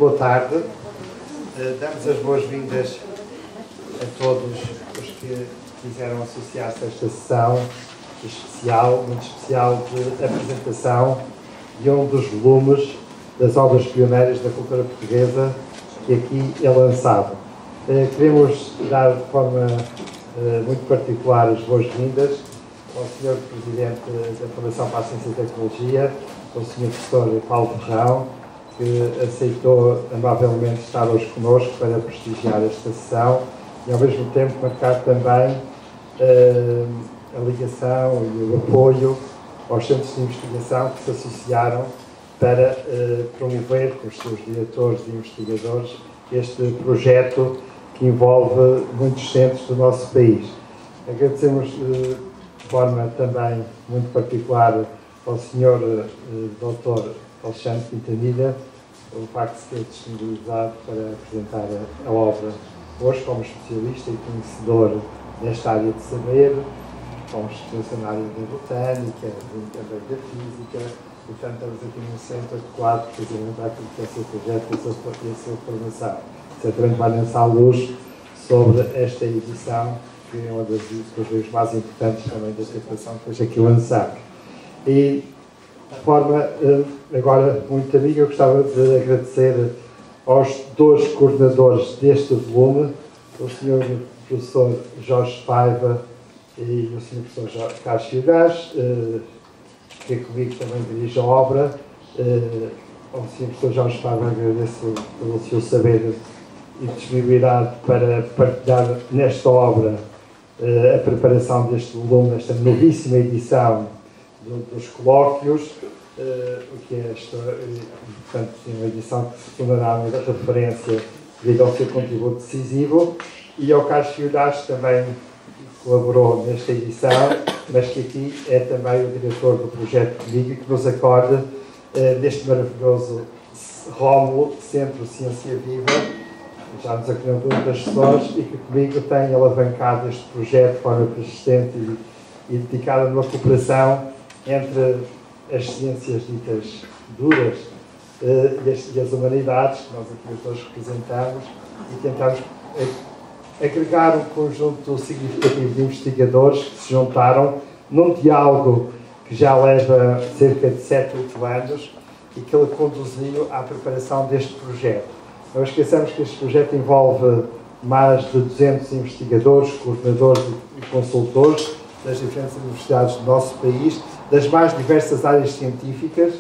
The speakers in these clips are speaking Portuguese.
boa tarde. Damos as boas-vindas a todos os que quiseram associar-se a esta sessão especial, muito especial, de apresentação de um dos volumes das obras pioneiras da cultura portuguesa que aqui é lançado. Queremos dar de forma muito particular as boas-vindas ao Sr. Presidente da Fundação para a Ciência e Tecnologia, o Sr. Professor Paulo Ferrão, que aceitou amavelmente estar hoje connosco para prestigiar esta sessão e, ao mesmo tempo, marcar também a ligação e o apoio aos centros de investigação que se associaram para promover, com os seus diretores e investigadores, este projeto que envolve muitos centros do nosso país. Agradecemos de forma também muito particular ao Sr. Dr. Alexandre Quintanilha o facto de ser disponibilizado para apresentar a obra hoje como especialista e conhecedor nesta área de saber, como especialista na área da botânica, também da física, e portanto estamos aqui num centro adequado precisamente àquilo que é o seu projeto e a sua formação. Certamente vai lançar luz sobre esta edição, que é uma das edições mais importantes também desta edição que hoje aqui lançamos. E de forma agora muito amiga, eu gostava de agradecer aos dois coordenadores deste volume, o Sr. Professor Jorge Paiva e o Sr. Professor Carlos Filhás, que comigo também dirige a obra. Ao Sr. Professor Jorge Paiva agradeço pelo seu saber e disponibilidade para partilhar nesta obra a preparação deste volume, esta novíssima edição dos colóquios, o que é portanto, uma edição que se tornará uma referência devido ao seu contributo decisivo, e ao Carlos Filhás também colaborou nesta edição, mas que aqui é também o diretor do projeto comigo e que nos acolhe neste maravilhoso Rómulo, Centro Ciência Viva, já nos acolheu muitas sessões e que comigo tem alavancado este projeto de forma persistente e dedicada numa cooperação entre as ciências ditas duras e as humanidades, que nós aqui os dois representamos, e tentamos agregar um conjunto significativo de investigadores que se juntaram num diálogo que já leva cerca de 7, 8 anos e que ele conduziu à preparação deste projeto. Não esqueçamos que este projeto envolve mais de 200 investigadores, coordenadores e consultores das diferentes universidades do nosso país, das mais diversas áreas científicas,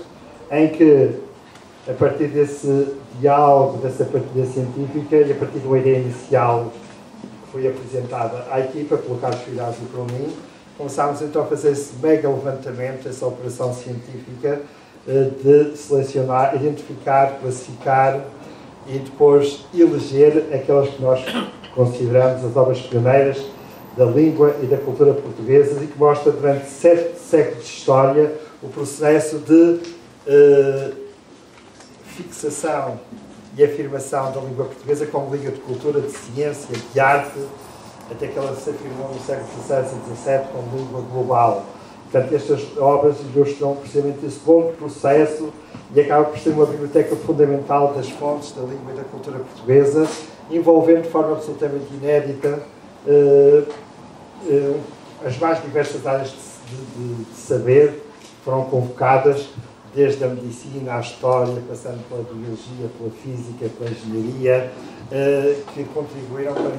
em que, a partir desse diálogo, dessa partilha científica e a partir de uma ideia inicial que foi apresentada à equipa, pelo Carlos Filhás e por mim, começámos então a fazer esse mega levantamento, essa operação científica de selecionar, identificar, classificar e depois eleger aquelas que nós consideramos as obras pioneiras da língua e da cultura portuguesas e que mostra durante 7 séculos de história o processo de fixação e afirmação da língua portuguesa como língua de cultura, de ciência, de arte, até que ela se afirmou no século XVI e XVII como língua global. Portanto, estas obras ilustram precisamente esse longo processo e acaba por ser uma biblioteca fundamental das fontes da língua e da cultura portuguesa, envolvendo de forma absolutamente inédita as mais diversas áreas de saber foram convocadas, desde a medicina, à história, passando pela biologia, pela física, pela engenharia, que contribuíram para,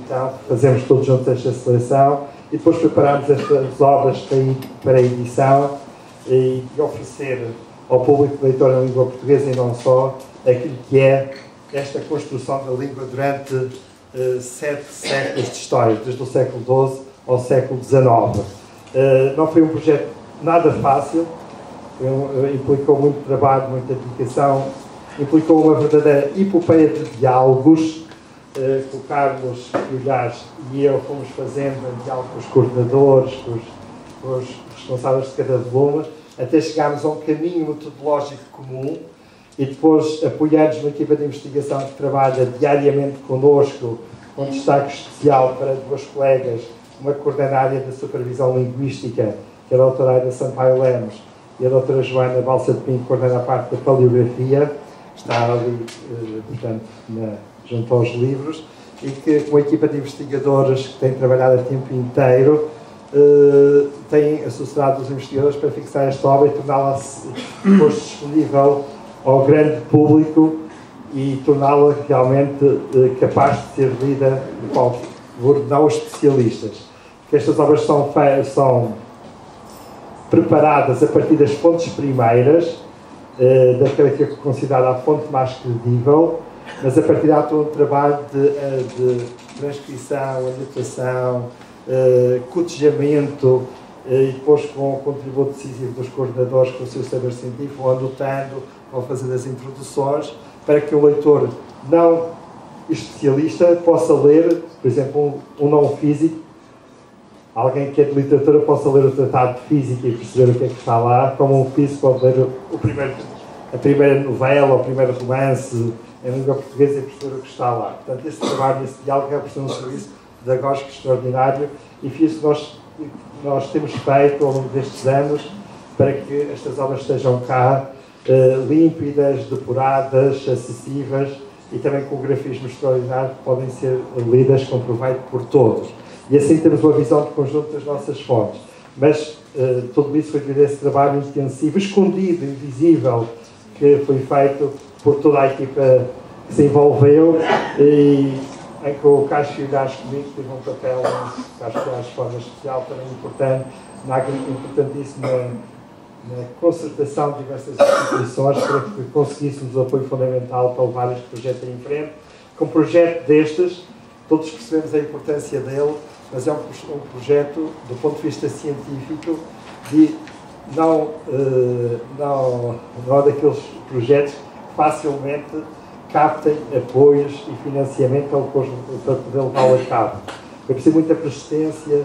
então, fazermos todos juntos esta seleção e depois prepararmos estas obras para a edição e oferecer ao público leitor em língua portuguesa e não só, aquilo que é esta construção da língua durante 7 séculos de história, desde o século XII ao século XIX. Não foi um projeto nada fácil, implicou muito trabalho, muita dedicação, implicou uma verdadeira epopeia de diálogos, que o Carlos Filhás e eu fomos fazendo em diálogo com os coordenadores, com os responsáveis de cada volume, até chegarmos a um caminho metodológico comum e depois apoiados uma equipa de investigação que trabalha diariamente connosco, com destaque especial para 2 colegas, uma coordenária da supervisão linguística, que é a doutora Aida Sampaio Lemos, e a doutora Joana Balsa de Pinho, que coordena a parte da paleografia, está ali, portanto, junto aos livros, e que uma equipa de investigadores que tem trabalhado a tempo inteiro tem associado os investigadores para fixar esta obra e torná-la disponível ao grande público e torná-la realmente capaz de ser lida por não especialistas. Que estas obras são preparadas a partir das fontes primeiras, daquela que é considerada a fonte mais credível, mas a partir de todo um trabalho de transcrição, anotação, cotejamento, e depois com o contributo decisivo dos coordenadores com o seu saber científico, vão anotando, vão fazendo as introduções, para que o leitor não especialista possa ler, por exemplo, um não físico, alguém que é de literatura possa ler o tratado de física e perceber o que é que está lá, como um físico pode ler a primeira novela, o primeiro romance em língua portuguesa e perceber o que está lá. Portanto, esse trabalho, esse diálogo é um serviço pedagógico extraordinário e foi isso que nós temos feito ao longo destes anos para que estas obras estejam cá límpidas, depuradas, acessíveis e também com grafismo extraordinário que podem ser lidas com proveito por todos. E assim temos uma visão de conjunto das nossas fontes. Mas tudo isso foi devido a esse trabalho intensivo, escondido, invisível, que foi feito por toda a equipa que se envolveu e em que o Carlos Filhais comigo teve um papel, acho que de forma especial, também importantíssimo na concertação de diversas instituições para que conseguíssemos o apoio fundamental para levar este projeto em frente. Com um projeto destes, todos percebemos a importância dele, mas é um projeto, do ponto de vista científico, de não é daqueles projetos que facilmente captem apoios e financiamento para poder levá-lo a cabo. É preciso muita persistência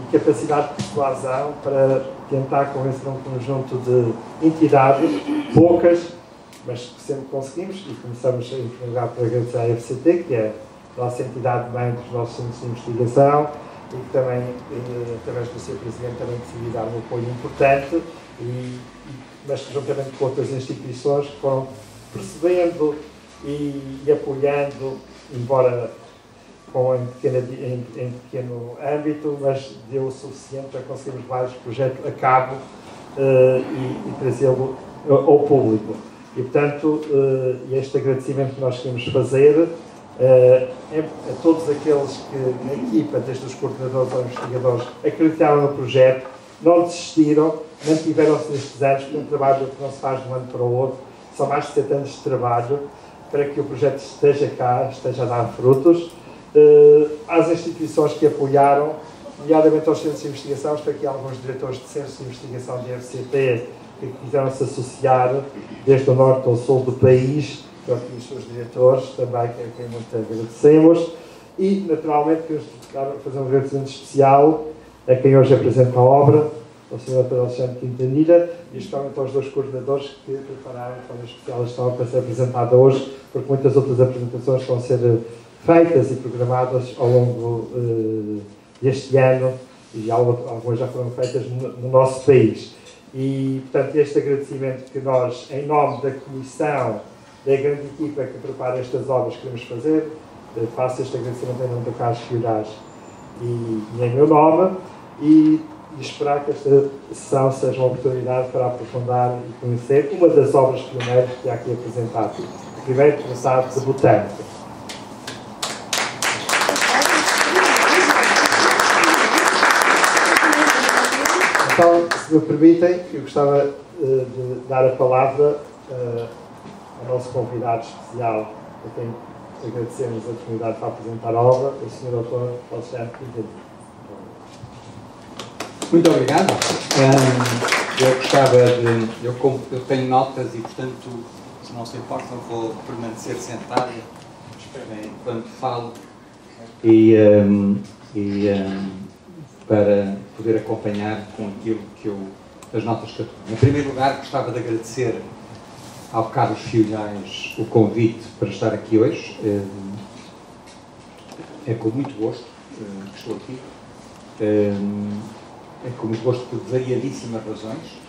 e capacidade de persuasão para tentar convencer um conjunto de entidades, poucas, mas que sempre conseguimos, e começamos em primeiro lugar por agradecer à FCT, que é a nossa entidade-mãe dos nossos centros de investigação, e que também, através do seu presidente, também decidiu dar um apoio importante, mas que juntamente com outras instituições que foram percebendo e apoiando, embora em pequeno âmbito, mas deu o suficiente para conseguirmos vários projetos a cabo e trazê-lo ao público. E, portanto, este agradecimento que nós queremos fazer a todos aqueles que, na equipa, desde os coordenadores aos investigadores, acreditaram no projeto, não desistiram, mantiveram-se nestes anos, porque é um trabalho que não se faz de um ano para o outro, são mais de 7 anos de trabalho para que o projeto esteja cá, esteja a dar frutos. Às instituições que apoiaram, nomeadamente aos centros de investigação, estou aqui alguns diretores de centros de investigação de FCT que quiseram se associar desde o norte ao sul do país, estou aqui os seus diretores também, a quem muito agradecemos, e naturalmente queremos fazer um agradecimento especial a quem hoje apresenta a obra, ao Sr. Dr. Alexandre Quintanilha, e especialmente aos 2 coordenadores que prepararam de forma especial esta obra para ser apresentada hoje, porque muitas outras apresentações vão ser feitas e programadas ao longo deste ano, e algumas já foram feitas no nosso país. E, portanto, este agradecimento que nós, em nome da Comissão, da grande equipa que prepara estas obras que queremos fazer, faço este agradecimento em nome do Carlos Filhais e em meu nome, e esperar que esta sessão seja uma oportunidade para aprofundar e conhecer uma das obras pioneiras que há aqui apresentado. Primeiro, tratado de botânica. Então, se me permitem, eu gostava de dar a palavra ao nosso convidado especial, a quem agradecemos a oportunidade para apresentar a obra, o Sr. Dr. Alexandre Quintanilha. Muito obrigado. Eu gostava de... Eu tenho notas e, portanto, se não se importa, vou permanecer sentado enquanto falo para poder acompanhar com aquilo que as notas que eu tomo. Em primeiro lugar, gostava de agradecer ao Carlos Filhais o convite para estar aqui hoje. É com muito gosto que estou aqui. É com muito gosto por variadíssimas razões.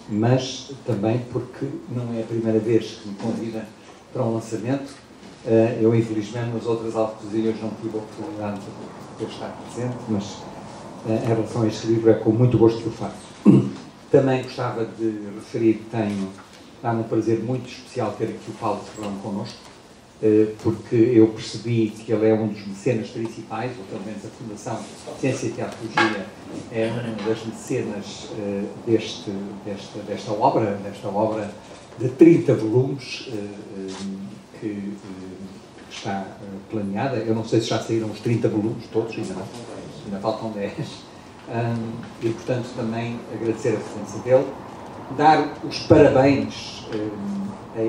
mas também porque não é a primeira vez que me convida para um lançamento. Eu, infelizmente, nas outras ocasiões não tive a oportunidade de estar presente, mas em relação a este livro é com muito gosto que o faço. Também gostava de referir que dá-me um prazer muito especial ter aqui o Paulo Serrano connosco, porque eu percebi que ele é um dos mecenas principais, ou pelo menos a Fundação Ciência e Teatologia é uma das mecenas desta obra de 30 volumes que está planeada. Eu não sei se já saíram os 30 volumes todos, ainda faltam 10. E, portanto, também agradecer a presença dele, dar os parabéns a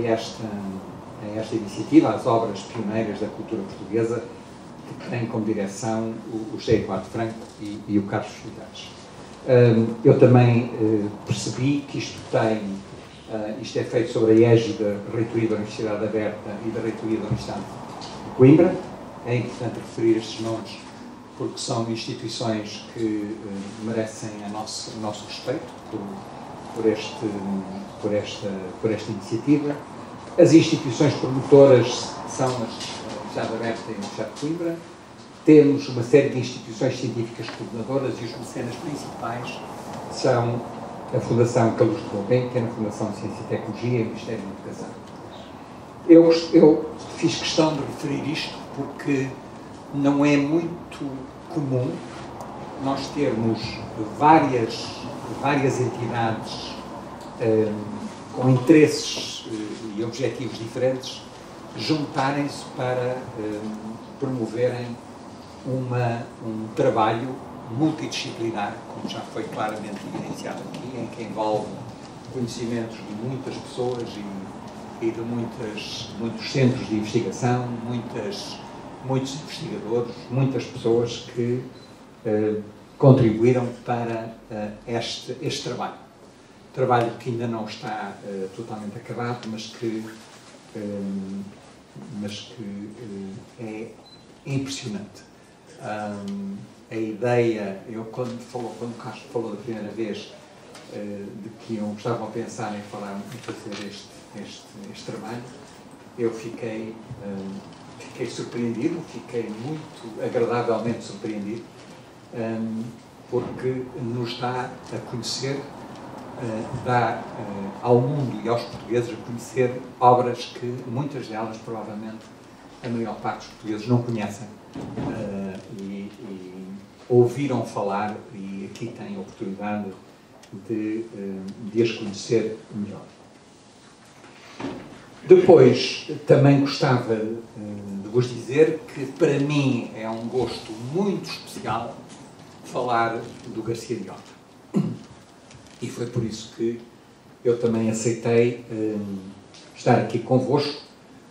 esta iniciativa, às obras pioneiras da cultura portuguesa, que tem como direção o José Eduardo Franco e o Carlos Filhares. Eu também percebi que isto é feito sobre a égide da Reitoria da Universidade Aberta e da Reitoria da Universidade de Coimbra. É importante referir estes nomes porque são instituições que merecem o nosso respeito por esta iniciativa. As instituições promotoras são a Universidade Aberta e a Universidade de Coimbra. Temos uma série de instituições científicas coordenadoras e os mecenas principais são a Fundação Carlos de Gulbenkian, a Fundação de Ciência e Tecnologia e o Ministério da Educação. Eu fiz questão de referir isto porque não é muito comum nós termos várias entidades com interesses e objetivos diferentes juntarem-se para promoverem um trabalho multidisciplinar, como já foi claramente evidenciado aqui, em que envolve conhecimentos de muitas pessoas e de muitos centros de investigação, muitos investigadores, muitas pessoas que contribuíram para este trabalho. Trabalho que ainda não está totalmente acabado, mas que é impressionante. A ideia, quando o Carlos falou da primeira vez de que estavam a pensar em fazer este trabalho, eu fiquei surpreendido, fiquei muito agradavelmente surpreendido, porque nos dá a conhecer, dá ao mundo e aos portugueses a conhecer obras que muitas delas, provavelmente, a maior parte dos portugueses não conhecem e ouviram falar, e aqui têm a oportunidade de as conhecer melhor. Depois, também gostava de vos dizer que, para mim, é um gosto muito especial falar do Garcia de Horta. E foi por isso que eu também aceitei estar aqui convosco,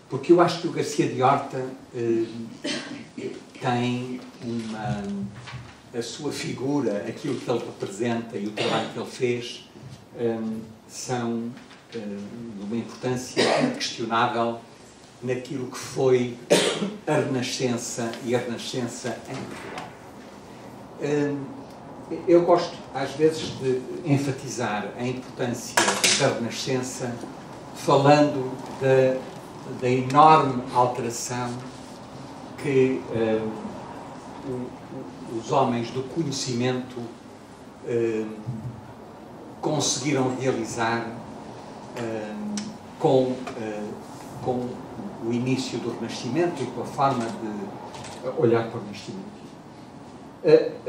porque eu acho que o Garcia de Horta tem a sua figura, aquilo que ele representa e o trabalho que ele fez são de uma importância inquestionável naquilo que foi a Renascença e a Renascença em Portugal. Eu gosto, às vezes, de enfatizar a importância da Renascença falando da enorme alteração que os homens do conhecimento conseguiram realizar com o início do Renascimento e com a forma de olhar para o Renascimento.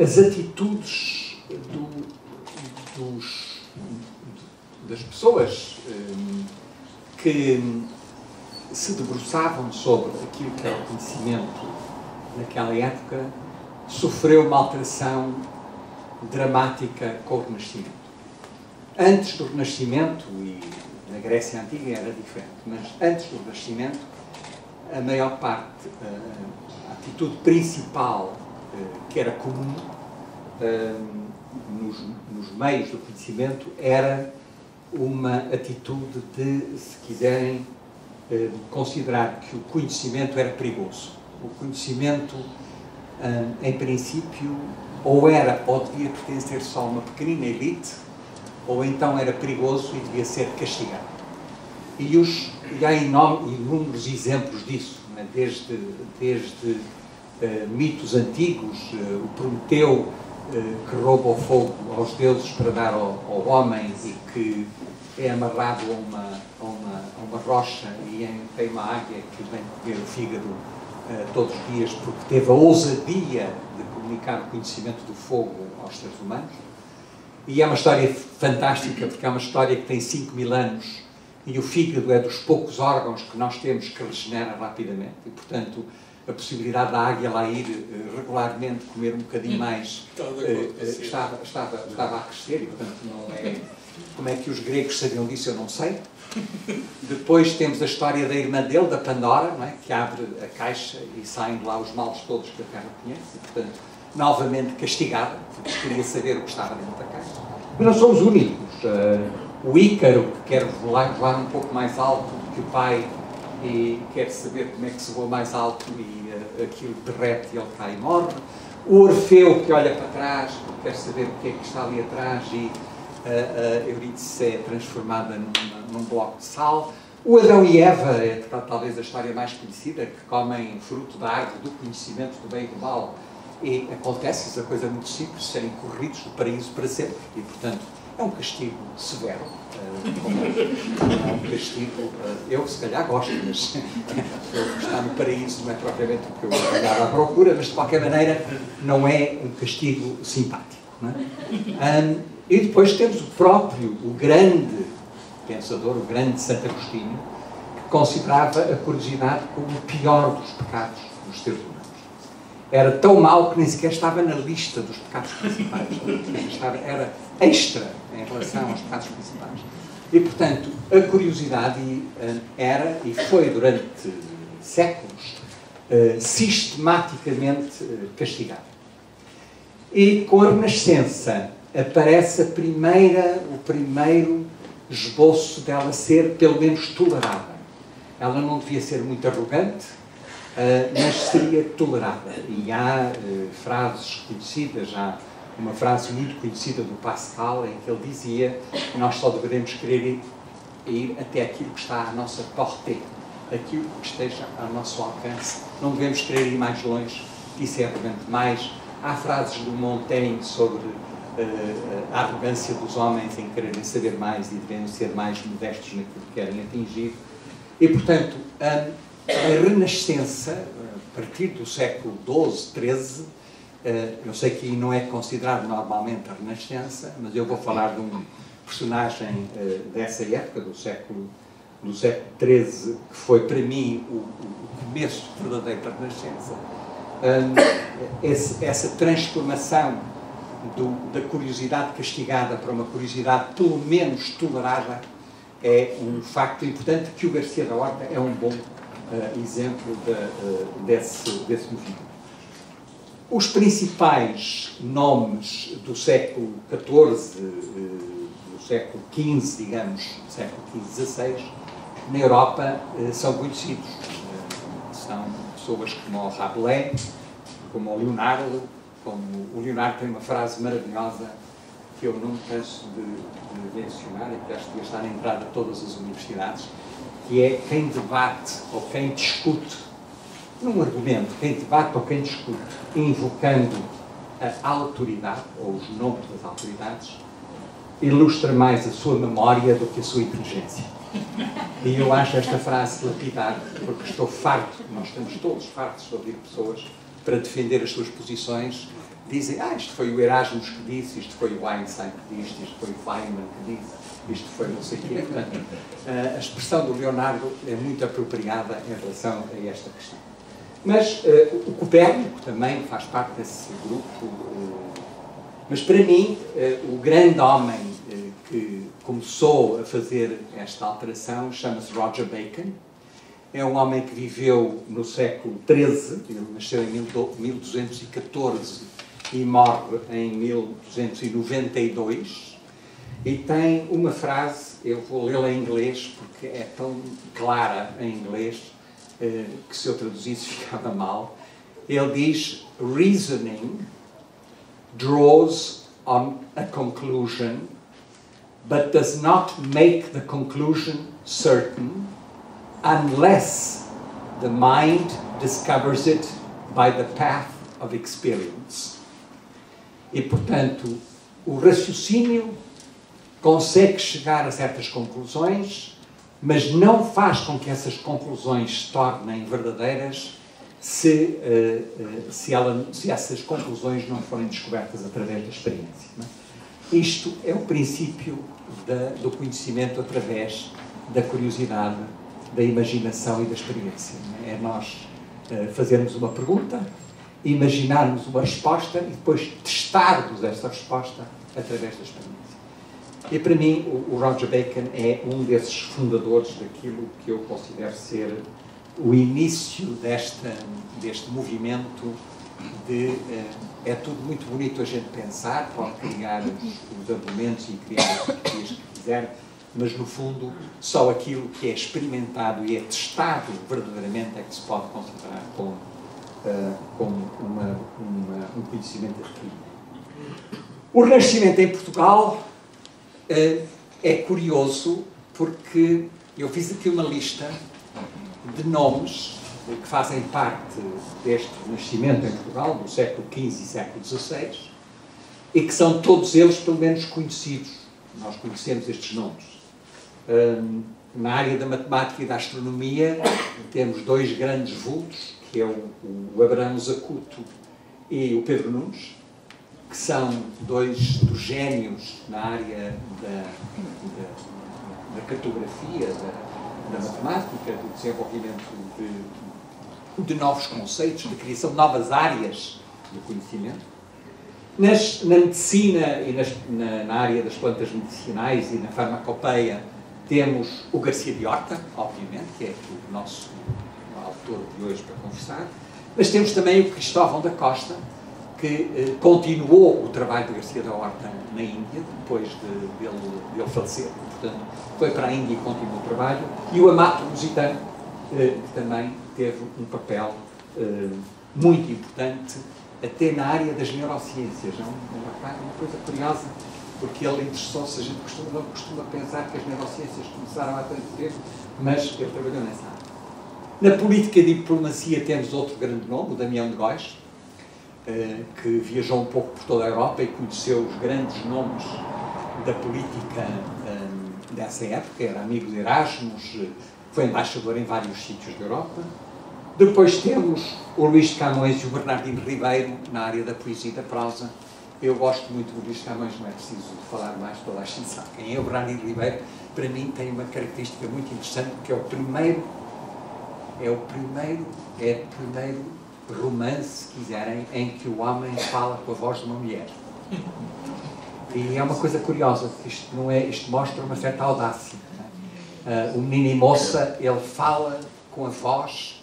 As atitudes das pessoas que se debruçavam sobre aquilo que era o conhecimento naquela época sofreu uma alteração dramática com o Renascimento. Antes do Renascimento, e na Grécia Antiga era diferente, mas antes do Renascimento, a maior parte, a atitude principal que era comum nos meios do conhecimento era uma atitude de, se quiserem, considerar que o conhecimento era perigoso. O conhecimento, em princípio, ou devia pertencer só a uma pequenina elite, ou então era perigoso e devia ser castigado. E há inúmeros exemplos disso, né? Desde mitos antigos, o Prometeu que rouba o fogo aos deuses para dar ao homem e que é amarrado a uma rocha e tem uma águia que vem comer o fígado todos os dias porque teve a ousadia de comunicar o conhecimento do fogo aos seres humanos. E é uma história fantástica porque é uma história que tem 5.000 anos e o fígado é dos poucos órgãos que nós temos que regenera rapidamente e, portanto, a possibilidade da águia lá ir regularmente comer um bocadinho mais estava a crescer e, portanto, não é... Como é que os gregos sabiam disso, eu não sei. Depois temos a história da irmã dele, da Pandora, não é? Que abre a caixa e saem de lá os males todos que a Terra conhece e, portanto, novamente castigada, porque queria saber o que estava dentro da caixa. Mas não somos únicos. O Ícaro, que quer voar um pouco mais alto do que o pai e quer saber como é que se voa mais alto e aquilo derrete e ele cai e morre. O Orfeu, que olha para trás, quer saber o que é que está ali atrás e a Eurídice é transformada num bloco de sal. O Adão e Eva é talvez a história mais conhecida, que comem fruto da árvore do conhecimento do bem e do mal. E acontece essa coisa muito simples, serem corridos do paraíso para sempre. E, portanto, é um castigo severo. É um castigo... eu, se calhar, gosto, mas estar no paraíso não é propriamente o que eu andava à procura, mas, de qualquer maneira, não é um castigo simpático. Não é? E depois temos o grande pensador, o grande Santo Agostinho, que considerava a curiosidade como o pior dos pecados dos seres humanos. Era tão mau que nem sequer estava na lista dos pecados principais. Era extra em relação aos pecados principais. E, portanto, a curiosidade era, e foi durante séculos, sistematicamente castigada. E com a Renascença aparece o primeiro esboço dela ser, pelo menos, tolerada. Ela não devia ser muito arrogante, mas seria tolerada. E há frases conhecidas, há uma frase muito conhecida do Pascal, em que ele dizia que nós só devemos querer ir até aquilo que está à nossa portée, aquilo que esteja ao nosso alcance. Não devemos querer ir mais longe, isso é arrogante demais. Há frases do Montaigne sobre a arrogância dos homens em quererem saber mais e devem ser mais modestos naquilo que querem atingir. E, portanto, a Renascença, a partir do século XII, XIII, eu sei que não é considerado normalmente a Renascença, mas eu vou falar de um personagem dessa época, do século XIII, que foi para mim o começo verdadeiro da Renascença. Essa transformação da curiosidade castigada para uma curiosidade pelo menos tolerada é um facto importante que o Garcia da Horta é um bom exemplo desse movimento. Os principais nomes do século XIV, do século XV, digamos, do século XV, XVI, na Europa são conhecidos. São pessoas como o Rabelais, como o Leonardo. O Leonardo tem uma frase maravilhosa que eu não canso de mencionar e que acho que devia estar na entrada de todas as universidades, que é quem debate ou quem discute num argumento, quem debate ou quem discute invocando a autoridade ou os nomes das autoridades ilustra mais a sua memória do que a sua inteligência. E eu acho esta frase lapidar, porque estou farto, nós estamos todos fartos de ouvir pessoas para defender as suas posições, dizem, isto foi o Erasmus que disse, isto foi o Einstein que disse, isto foi o Feynman que disse, isto foi não sei o quê. Portanto, a expressão do Leonardo é muito apropriada em relação a esta questão. Mas o Copérnico também faz parte desse grupo, mas para mim o grande homem que começou a fazer esta alteração chama-se Roger Bacon. É um homem que viveu no século XIII, ele nasceu em 1214 e morre em 1292, e tem uma frase, eu vou lê-la em inglês porque é tão clara em inglês que se eu traduzisse ficava mal. Ele diz: reasoning draws on a conclusion, but does not make the conclusion certain unless the mind discovers it by the path of experience. E, portanto, o raciocínio consegue chegar a certas conclusões, mas não faz com que essas conclusões se tornem verdadeiras se essas conclusões não forem descobertas através da experiência. Não é? Isto é o princípio do conhecimento através da curiosidade, da imaginação e da experiência. Não é? É nós fazermos uma pergunta, imaginarmos uma resposta e depois testarmos essa resposta através da experiência. E para mim o Roger Bacon é um desses fundadores daquilo que eu considero ser o início deste movimento de é tudo muito bonito a gente pensar, pode criar os argumentos e criar as teorias que quiser, mas no fundo só aquilo que é experimentado e é testado verdadeiramente é que se pode considerar como um conhecimento adquirido. O Renascimento em Portugal é curioso porque eu fiz aqui uma lista de nomes que fazem parte deste Renascimento em Portugal, do século XV e século XVI, e que são todos eles, pelo menos, conhecidos. Nós conhecemos estes nomes. Na área da matemática e da astronomia, temos dois grandes vultos, que é o Abraão Zacuto e o Pedro Nunes, que são dois dos génios na área da cartografia, da matemática, do desenvolvimento de novos conceitos, de criação de novas áreas do conhecimento. Na medicina e na área das plantas medicinais e na farmacopeia temos o Garcia de Horta, obviamente, que é o nosso autor de hoje para conversar, mas temos também o Cristóvão da Costa, que continuou o trabalho de Garcia da Horta na Índia, depois dele falecer, portanto, foi para a Índia e continuou o trabalho, e o Amato Lusitano, que também teve um papel muito importante, até na área das neurociências. Uma coisa curiosa, porque ele interessou-se, a gente não costuma pensar que as neurociências começaram há tanto tempo, mas ele trabalhou nessa área. Na política e diplomacia temos outro grande nome, o Damião de Góis, que viajou um pouco por toda a Europa e conheceu os grandes nomes da política dessa época, era amigo de Erasmus, foi embaixador em vários sítios da Europa. Depois temos o Luís de Camões e o Bernardino Ribeiro na área da poesia e da prosa. Eu gosto muito do Luís de Camões, não é preciso falar mais, toda a gente sabe quem é. O Bernardino Ribeiro, para mim, tem uma característica muito interessante, que é o primeiro romance, se quiserem, em que o homem fala com a voz de uma mulher. E é uma coisa curiosa, que isto mostra uma certa audácia. O Menino e Moça, ele fala com a voz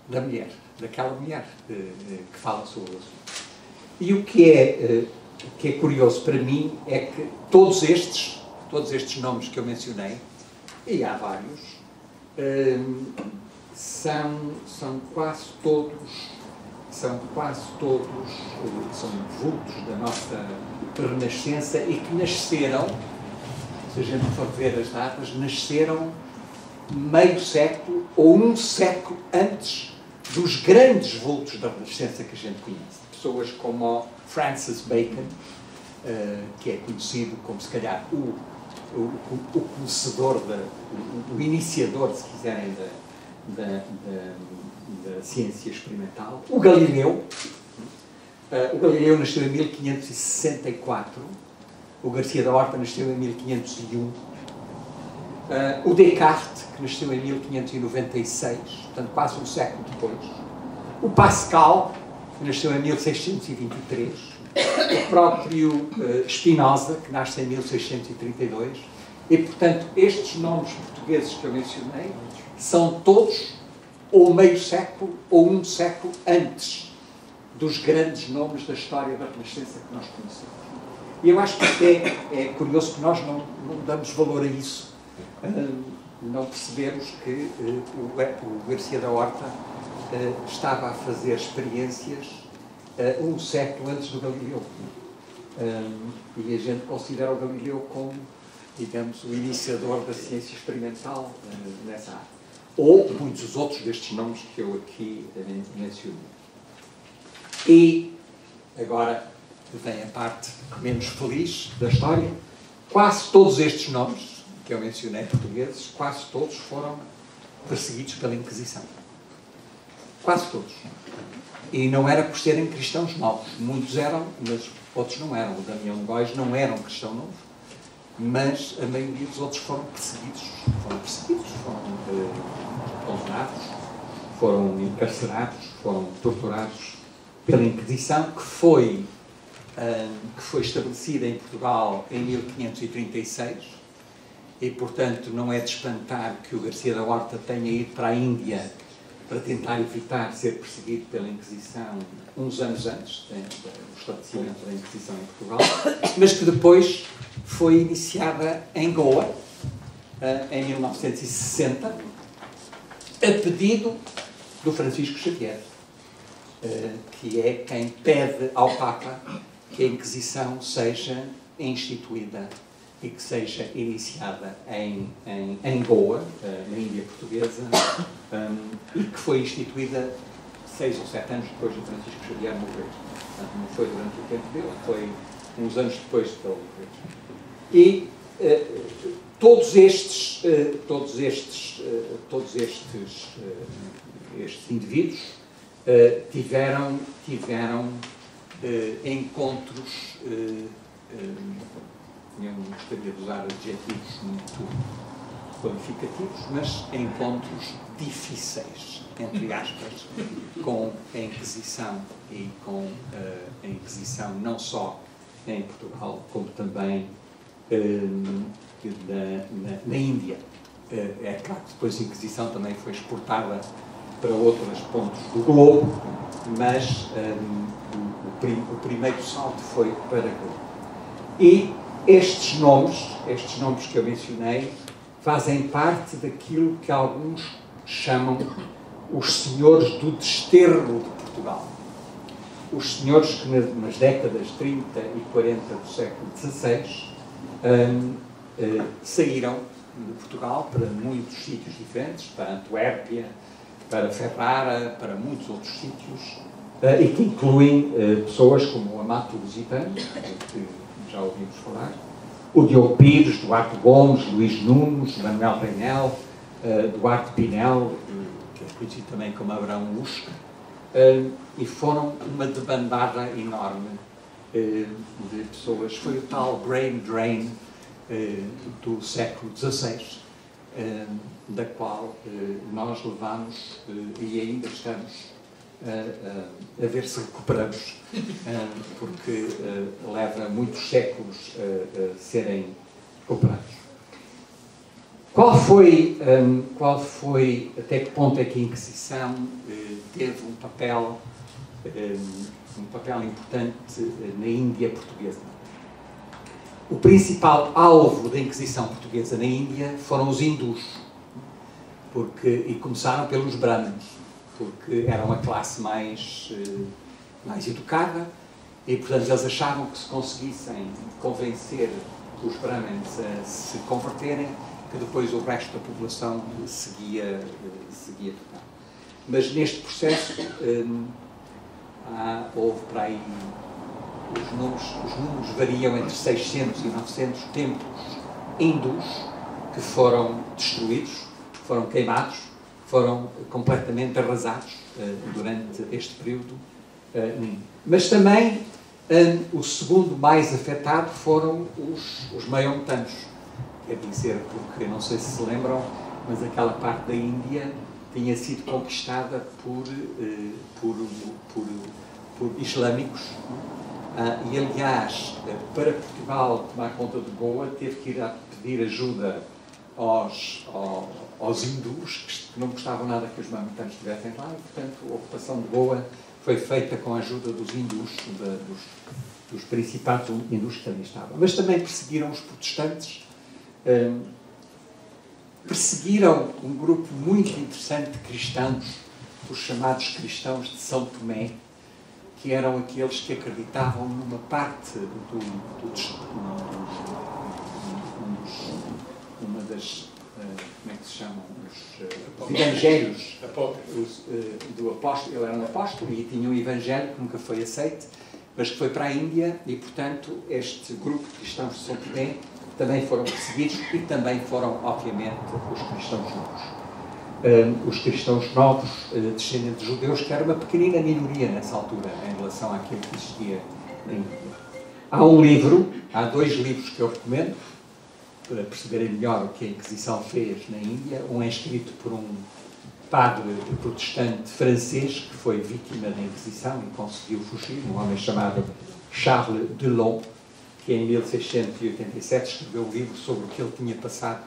da mulher, daquela mulher que fala sobre o assunto. E o que é curioso para mim é que todos estes nomes que eu mencionei, e há vários, são quase todos são vultos da nossa Renascença e que nasceram, se a gente for ver as datas, nasceram meio século ou um século antes dos grandes vultos da Renascença que a gente conhece. Pessoas como Francis Bacon, que é conhecido como, se calhar, o conhecedor, o iniciador, se quiserem, da ciência experimental. O Galileu nasceu em 1564, o Garcia da Horta nasceu em 1501, o Descartes, que nasceu em 1596, portanto quase um século depois, o Pascal, que nasceu em 1623, o próprio Spinoza, que nasce em 1632, e portanto estes nomes portugueses que eu mencionei são todos ou meio século ou um século antes dos grandes nomes da história da Renascença que nós conhecemos. E eu acho que é curioso que nós não damos valor a isso, não percebemos que o Garcia da Horta estava a fazer experiências um século antes do Galileu. E a gente considera o Galileu como digamos, o iniciador da ciência experimental nessa área. Ou muitos outros destes nomes que eu aqui mencionei. E agora vem a parte menos feliz da história. Quase todos estes nomes que eu mencionei, portugueses, quase todos foram perseguidos pela Inquisição. Quase todos. E não era por serem cristãos novos. Muitos eram, mas outros não eram. O Damião de Góis não era um cristão novo, mas a maioria dos outros foram perseguidos. Foram condenados, foram encarcerados, foram torturados pela Inquisição, que foi estabelecida em Portugal em 1536 e, portanto, não é de espantar que o Garcia da Horta tenha ido para a Índia para tentar evitar ser perseguido pela Inquisição uns anos antes do estabelecimento da Inquisição em Portugal, mas que depois foi iniciada em Goa, em 1960, a pedido do Francisco Xavier, que é quem pede ao Papa que a Inquisição seja instituída e que seja iniciada em Goa, na Índia Portuguesa, e que foi instituída 6 ou 7 anos depois do Francisco Xavier morrer. Portanto, não foi durante o tempo dele, foi uns anos depois de ele morrer. E todos estes indivíduos tiveram encontros, eu não gostaria de usar adjetivos muito qualificativos, mas encontros difíceis, entre aspas, com a Inquisição e com a Inquisição não só em Portugal, como também na Índia. É claro que depois a Inquisição também foi exportada para outros pontos do globo, mas o primeiro salto foi para Goa. E estes nomes que eu mencionei fazem parte daquilo que alguns chamam os senhores do desterro de Portugal. Os senhores que nas décadas 30 e 40 do século XVI saíram de Portugal para muitos sítios diferentes, para Antuérpia, para Ferrara, para muitos outros sítios, e que incluem pessoas como o Amato Lusitano, que já ouvimos falar, o Diogo Pires, Duarte Gomes, Luís Nunes, Manuel Reinel, Duarte Pinel, que é conhecido também como Abraão Usca, e foram uma debandada enorme de pessoas. Foi o tal brain drain do século XVI, da qual nós levamos e ainda estamos a ver se recuperamos, porque leva muitos séculos a serem recuperados. Qual foi, até que ponto é que a Inquisição teve um papel importante na Índia portuguesa? O principal alvo da Inquisição portuguesa na Índia foram os hindus, e começaram pelos brahmanes, porque eram a classe mais educada e, portanto, eles achavam que se conseguissem convencer os brahmanes a se converterem, que depois o resto da população seguia total. Mas neste processo houve para aí, os números variam entre 600 e 900 templos hindus que foram destruídos, foram queimados, foram completamente arrasados durante este período. Mas também o segundo mais afetado foram os maiontanos. Quer dizer, porque não sei se lembram, mas aquela parte da Índia tinha sido conquistada por islâmicos. E, aliás, para Portugal tomar conta de Goa, teve que ir a pedir ajuda aos hindus, que não gostavam nada que os maometanos estivessem lá, e, portanto, a ocupação de Goa foi feita com a ajuda dos hindus, dos principados hindus que ali estavam. Mas também perseguiram os protestantes, perseguiram um grupo muito interessante de cristãos, os chamados cristãos de São Tomé, que eram aqueles que acreditavam numa parte como é que se chamam? Os evangelhos do apóstolo. Ele era um apóstolo e tinha um evangelho que nunca foi aceito, mas que foi para a Índia e, portanto, este grupo de cristãos de São Tomé também foram perseguidos e também foram, obviamente, os cristãos novos. Os cristãos novos, descendentes de judeus, que era uma pequenina minoria nessa altura, em relação àquilo que existia na Índia. Há dois livros que eu recomendo, para perceberem melhor o que a Inquisição fez na Índia. Um é escrito por um padre protestante francês que foi vítima da Inquisição e conseguiu fugir, um homem chamado Charles Delon, que em 1687 escreveu um livro sobre o que ele tinha passado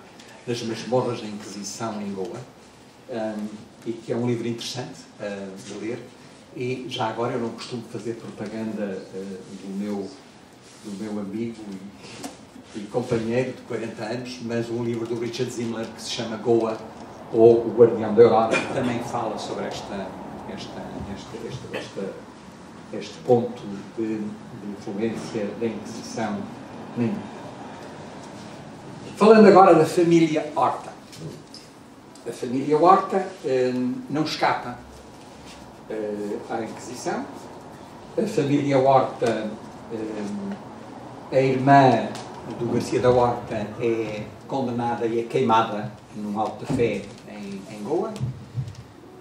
nas masmorras da Inquisição em Goa, e que é um livro interessante de ler. E já agora eu não costumo fazer propaganda do meu amigo e companheiro de 40 anos, mas um livro do Richard Zimmler que se chama Goa, ou O Guardião da Europa, que também fala sobre este ponto de influência da Inquisição. Falando agora da família Horta. A família Horta não escapa à Inquisição. A família Horta, a irmã do Garcia da Horta, é condenada e é queimada num alto da fé em Goa.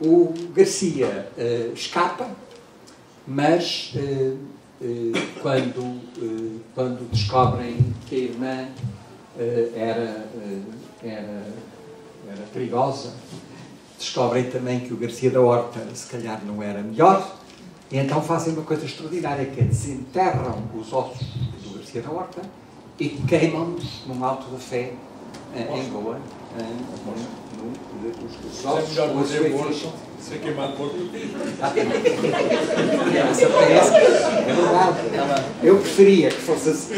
O Garcia escapa, mas quando descobrem que a irmã era perigosa, descobrem também que o Garcia da Horta se calhar não era melhor, e então fazem uma coisa extraordinária, que é desenterram os ossos do Garcia da Horta e queimam-nos num alto da fé em Goa. Os ossos, é melhor fazer morto, ser queimado morto do que é verdade. Eu preferia que fosse assim.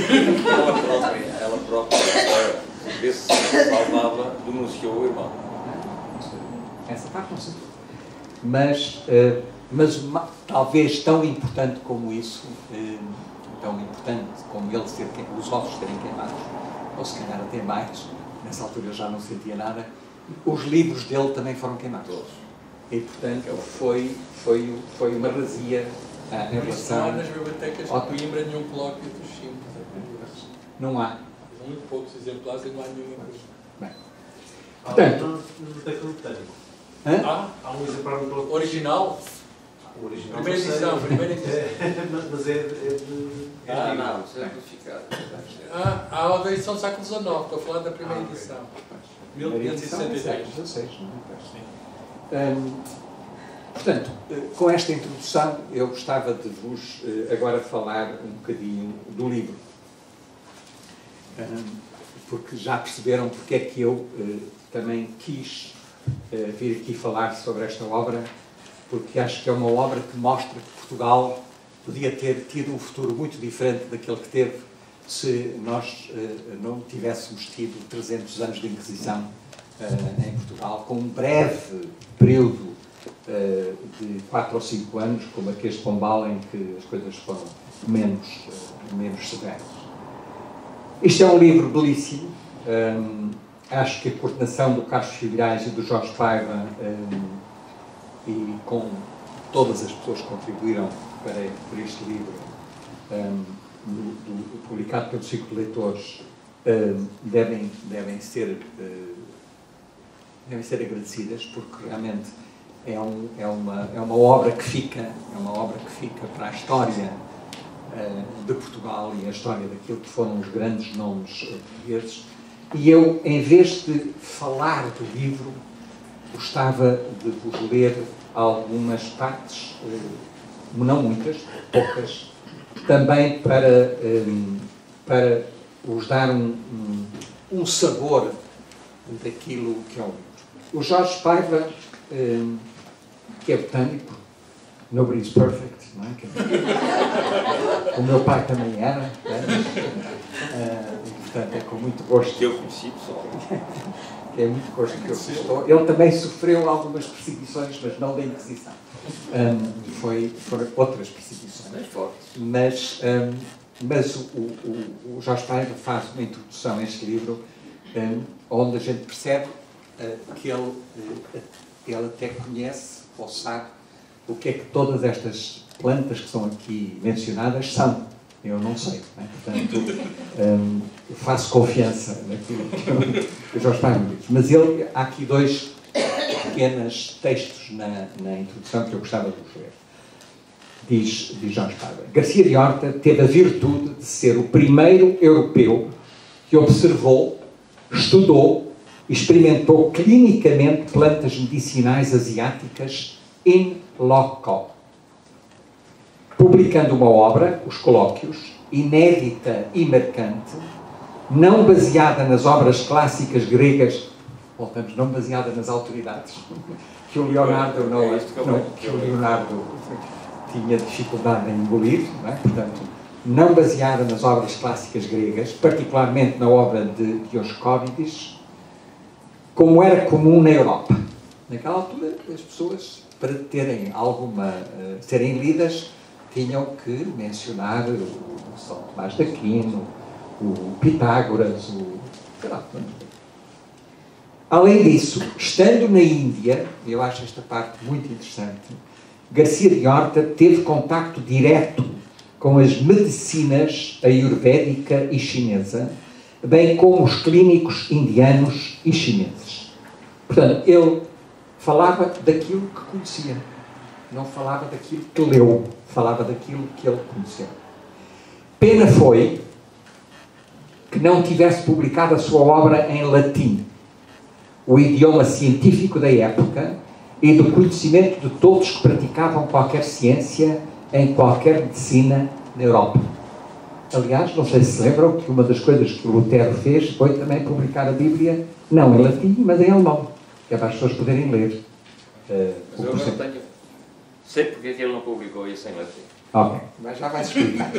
Ela própria, ver se salvava, denunciou o irmão. Essa parte não sei. Mas talvez tão importante como isso, tão importante como ele os ossos serem queimados, ou se calhar até mais, nessa altura eu já não sentia nada, os livros dele também foram queimados. E, portanto, foi uma razia em relação... Não há nas bibliotecas de Coimbra nenhum colóquio dos símbolos. Não há. Muito poucos exemplares e não há nenhum. Bem. Portanto... No texto britânico. Há um exemplar no colóquio. Original? O original. Primeira edição. Mas é de... Não, isso é amplificado. Há a da edição do século XIX, estou a falar da primeira edição. 1563. Portanto, com esta introdução, eu gostava de vos agora falar um bocadinho do livro. Porque já perceberam porque é que eu também quis vir aqui falar sobre esta obra, porque acho que é uma obra que mostra que Portugal podia ter tido um futuro muito diferente daquele que teve se nós não tivéssemos tido 300 anos de Inquisição em Portugal, com um breve período de 4 ou 5 anos, como aquele de Pombal, em que as coisas foram menos severas. Isto é um livro belíssimo. Acho que a coordenação do Carlos Figueiras e do Jorge Paiva, e com todas as pessoas que contribuíram para este livro, publicado pelo Círculo de Leitores, devem ser agradecidas, porque realmente é uma obra que fica para a história de Portugal e a história daquilo que foram os grandes nomes portugueses. E eu, em vez de falar do livro, gostava de vos ler algumas partes, não muitas, poucas, também para vos dar um sabor daquilo que é o livro. O Jorge Paiva, que é botânico, nobody's perfect, não é? O meu pai também era, portanto é com muito gosto Que eu conheci, pessoal. é muito gosto que eu estou. Ele também sofreu algumas perseguições, mas não da Inquisição. Foram outras perseguições. Bem forte. Mas o Jorge Paiva faz uma introdução a este livro onde a gente percebe que ele até conhece ou sabe o que é que todas estas plantas que são aqui mencionadas são. Eu não sei, não é? Portanto, faço confiança naquilo que o Jorge Paiva diz. Mas há aqui dois pequenos textos na introdução que eu gostava de vos ler. Diz Jorge Paiva: Garcia de Horta teve a virtude de ser o primeiro europeu que observou, estudou e experimentou clinicamente plantas medicinais asiáticas in loco, publicando uma obra, Os Colóquios, inédita e marcante, não baseada nas obras clássicas gregas, voltamos, não baseada nas autoridades, que o Leonardo tinha dificuldade em engolir, não é? Portanto, não baseada nas obras clássicas gregas, particularmente na obra de Dioscórides, como era comum na Europa. Naquela altura, as pessoas, para terem serem lidas, tinham que mencionar o São Tomás de Aquino, o Pitágoras, Além disso, estando na Índia, eu acho esta parte muito interessante, Garcia de Horta teve contacto direto com as medicinas ayurvédica e chinesa, bem como os clínicos indianos e chineses. Portanto, ele falava daquilo que conhecia, não falava daquilo que leu, falava daquilo que ele conheceu. Pena foi que não tivesse publicado a sua obra em latim, o idioma científico da época e do conhecimento de todos que praticavam qualquer ciência em qualquer medicina na Europa. Aliás, não sei se se lembram que uma das coisas que Lutero fez foi também publicar a Bíblia, não em latim, mas em alemão, que é para as pessoas poderem ler. Mas eu não tenho... Sei porque que ele não publicou isso em latim. Ok, mas já vai-se explicar.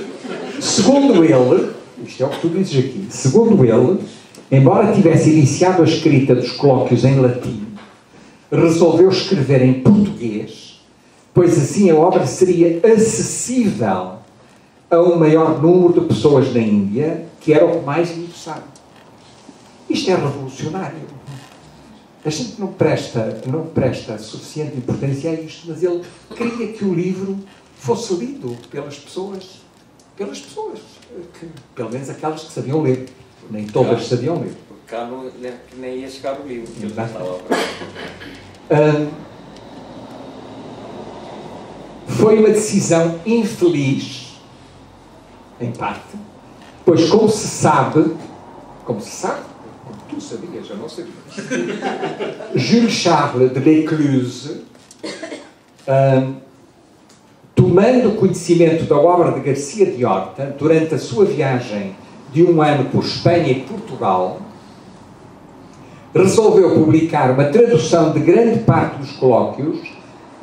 Segundo ele, isto é o que tu dizes aqui, segundo ele, embora tivesse iniciado a escrita dos colóquios em latim, resolveu escrever em português, pois assim a obra seria acessível a um maior número de pessoas na Índia, que era o que mais lhe interessava. Isto é revolucionário. A gente não presta suficiente importância a isto, mas ele queria que o livro fosse lido pelas pessoas, que, pelo menos aquelas que sabiam ler. Nem todas sabiam ler. Porque cá nem ia chegar o livro. Foi uma decisão infeliz, em parte, pois como tu sabias, eu não sabia, Jules Charles de L'Écluse, tomando conhecimento da obra de Garcia de Horta durante a sua viagem de um ano por Espanha e Portugal, resolveu publicar uma tradução de grande parte dos colóquios,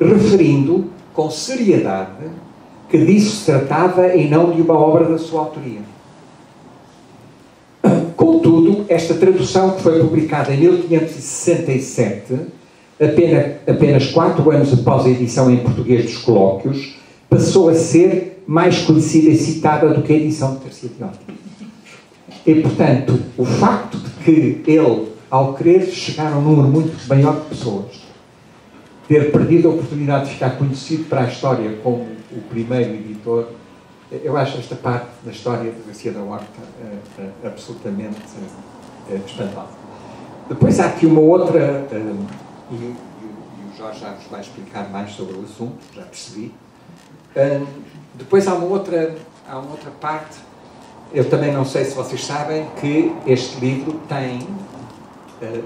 referindo com seriedade que disso se tratava e não de uma obra da sua autoria. Contudo, esta tradução, que foi publicada em 1567, apenas 4 anos após a edição em português dos colóquios, passou a ser mais conhecida e citada do que a edição de Garcia de Horta. E, portanto, o facto de que ele, ao querer chegar a um número muito maior de pessoas, ter perdido a oportunidade de ficar conhecido para a história como o primeiro editor, eu acho esta parte da história de Garcia da Horta absolutamente espantosa. Depois há aqui uma outra, e o Jorge já nos vai explicar mais sobre o assunto, já percebi. Depois há uma outra parte, eu também não sei se vocês sabem, que este livro tem,